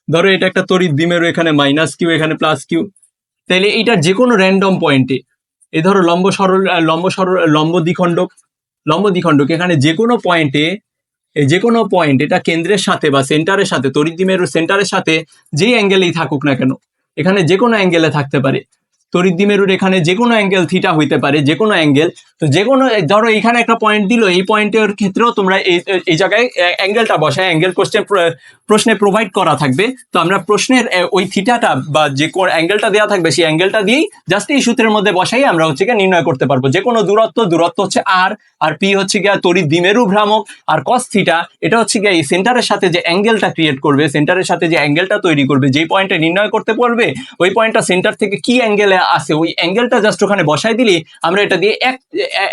ধরো এটা একটা তড়িৎ দ্বিমেরু, এখানে মাইনাস কিউ এখানে প্লাস কিউ, তাহলে এইটার যে কোনো র্যান্ডম পয়েন্টে, এই ধরো লম্ব দ্বিখণ্ডক এখানে যে কোনো পয়েন্টে, যে কোনো পয়েন্ট এটা কেন্দ্রের সাথে বা সেন্টারের সাথে, তড়িৎদ্বিমেরুর সেন্টারের সাথে যেই অ্যাঙ্গেলেই থাকুক না কেন, এখানে যে কোনো অ্যাঙ্গেলে থাকতে পারে, তড়িৎদ্বিমেরুর এখানে যে কোনো অ্যাঙ্গেল থিটা হইতে পারে, যে কোনো অ্যাঙ্গেল। তো যে কোনো, ধরো এখানে একটা পয়েন্ট দিল, এই পয়েন্টের ক্ষেত্রেও তোমরা এই জায়গায় অ্যাঙ্গেলটা বসায়, অ্যাঙ্গেল প্রশ্নে প্রোভাইড করা থাকবে। তো আমরা প্রশ্নের ওই থিটাটা বা যে অ্যাঙ্গেলটা দেওয়া থাকবে সেই অ্যাঙ্গেলটা দিয়েই জাস্ট এই সূত্রের মধ্যে বসাই আমরা হচ্ছে গিয়ে নির্ণয় করতে পারবো যে কোনো দূরত্ব হচ্ছে আর পি হচ্ছে গিয়ে তড়িৎদ্বিমেরু ভ্রামক, আর কস থিটা এটা হচ্ছে গিয়ে এই সেন্টারের সাথে যে অ্যাঙ্গেলটা ক্রিয়েট করবে, সেন্টারের সাথে যে অ্যাঙ্গেলটা তৈরি করবে, যেই পয়েন্টে নির্ণয় করতে পারবে ওই পয়েন্টটা সেন্টার থেকে কি অ্যাঙ্গেলে আসে ওই অ্যাঙ্গেলটা জাস্ট ওখানে বসাই দিলে আমরা এটা দিয়ে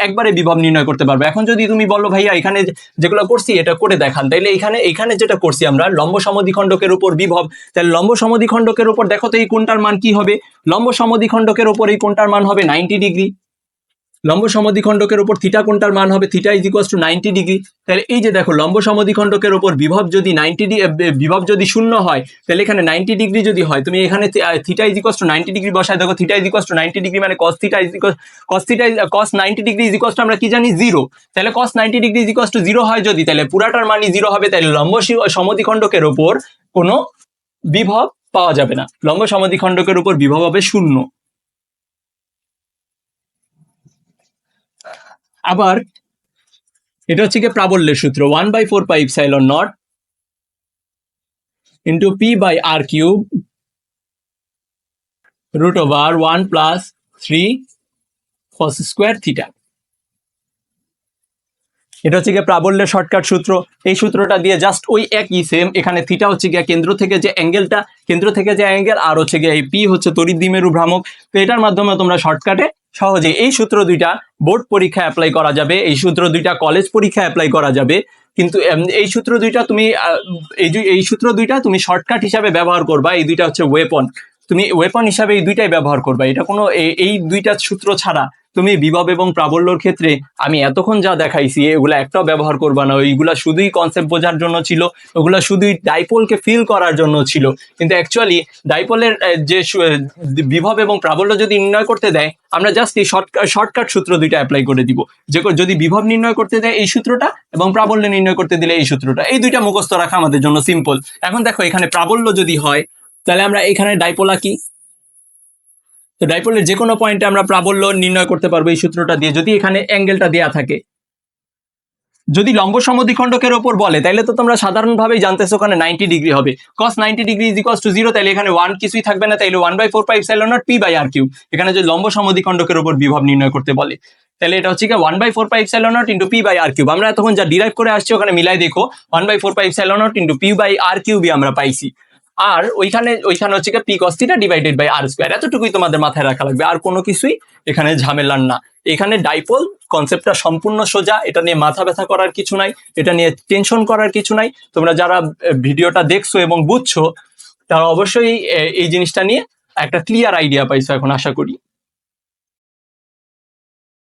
একবারে বিভব নির্ণয় করতে পারবো। এখন যদি তুমি বলো ভাইয়া এখানে যেগুলো করছি এটা করে দেখান, তাইলে এখানে যেটা করছি আমরা লম্ব সমদ্বিখণ্ডকের উপর বিভব, তাহলে লম্ব সমদ্বিখণ্ডকের উপর দেখো তো এই কোণটার মান কি হবে, লম্ব সমদ্বিখণ্ডকের উপর এই কোণটার মান হবে 90 ডিগ্রি, লম্ব সমদ্বিখণ্ডকের উপর থিটা কোণটার মান হবে theta is equals two 90 degree. তাহলে এই যে দেখো লম্ব সমদ্বিখণ্ডকের উপর বিভব যদি বিভব যদি শূন্য হয়, তাহলে এখানে 90 ডিগ্রি যদি হয়, তুমি এখানে theta is equals two 90 degree বসায় দেখো, theta is equals two 90 degree মানে cos 90 degree is equals to আমরা কি জানি 0। তাহলে cos 90 degree is equals two 0 হয় যদি, তাহলে পুরাটার মানই 0 হবে, তাহলে লম্ব সমদ্বিখণ্ডকের উপর কোনো বিভব পাওয়া যাবে না, লম্ব সমদ্বিখণ্ডকের উপর বিভব হবে 0। আবার এটা হচ্ছে কি প্রাবল্যের সূত্র, 1/4πε0 into p by r cube root over 1 plus 3 cos square theta. এটা হচ্ছে গিয়ে প্রাবল্যের শর্টকাট সূত্র। এই সূত্রটা দিয়ে জাস্ট ওই একই সেম, এখানে থিটা হচ্ছে গিয়ে কেন্দ্র থেকে যে অ্যাঙ্গেল, আর হচ্ছে গিয়ে এই পি হচ্ছে তড়িৎদ্বিমেরু ভ্রামক। তো এটার মাধ্যমে তোমরা শর্টকাটে সহজে এই সূত্র দুইটা বোর্ড পরীক্ষায় অ্যাপ্লাই করা যাবে, এই সূত্র দুইটা কলেজ পরীক্ষায় অ্যাপ্লাই করা যাবে। কিন্তু এই সূত্র দুইটা তুমি শর্টকাট হিসাবে ব্যবহার করবা, এই দুইটা হচ্ছে তুমি ওয়েপন হিসাবে এই দুইটাই ব্যবহার করবা। এটা কোনো এই দুইটা সূত্র ছাড়া তুমি বিভব এবং প্রাবল্যর ক্ষেত্রে আমি এতক্ষণ যা দেখাইছি এগুলা একটাও ব্যবহার করবা না। ওইগুলা শুধুই কনসেপ্ট বোঝার জন্য ছিল, ওগুলা শুধুই ডাইপোলকে ফিল করার জন্য ছিল। কিন্তু অ্যাকচুয়ালি ডাইপোলের যে বিভব এবং প্রাবল্য যদি নির্ণয় করতে দেয়, আমরা জাস্ট এই শর্টকাট সূত্র দুইটা অ্যাপ্লাই করে দিব। যদি বিভব নির্ণয় করতে দেয় এই সূত্রটা, এবং প্রাবল্য নির্ণয় করতে দিলে এই সূত্রটা, এই দুইটা মুখস্থ রাখা আমাদের জন্য সিম্পল। এখন দেখো এখানে প্রাবল্য যদি হয়, তাহলে আমরা এখানে ডাইপোল আঁকি। তো ডাইপোলের যে কোনো পয়েন্টে আমরা প্রাবল্য নির্ণয় করতে পারবো এই সূত্রটা দিয়ে, যদি এখানে অ্যাঙ্গেলটা দেয়া থাকে। যদি লম্ব সমদ্বিখণ্ডকের ওপর বলে তাহলে তো তোমরা সাধারণভাবেই জানতেছো ওখানে 90 ডিগ্রি হবে, cos 90 degree is equals two 0, তাহলে এখানে 1 কিছুই থাকবে না, তাইলে 1/4πε0 পি বাই আর কিউব। এখানে যদি লম্ব সমদ্বিখণ্ডকের ওপর বিভব নির্ণয় করতে বলে, তাহলে এটা হচ্ছে কি 1/4πε0 into p by r cube. আমরা এতক্ষণ যা ডিরাইভ করে আসছি ওখানে মিলাই দেখো, 1/4πε0 ইন্টু পি বাই আর কিউবই আমরা পাইছি। আর ওইখানে হচ্ছে কি p cos theta divided by r square. এতটুকুই তোমাদের মাথায় রাখা লাগবে, আর কোনো কিছুই এখানে ঝামেলার না। এখানে ডাইপোল কনসেপ্টটা সম্পূর্ণ সোজা, এটা নিয়ে মাথা ব্যথা করার কিছু নাই, এটা নিয়ে টেনশন করার কিছু নাই। তোমরা যারা ভিডিওটা দেখছো এবং বুঝছো তারা অবশ্যই এই জিনিসটা নিয়ে একটা ক্লিয়ার আইডিয়া পাইছো এখন আশা করি।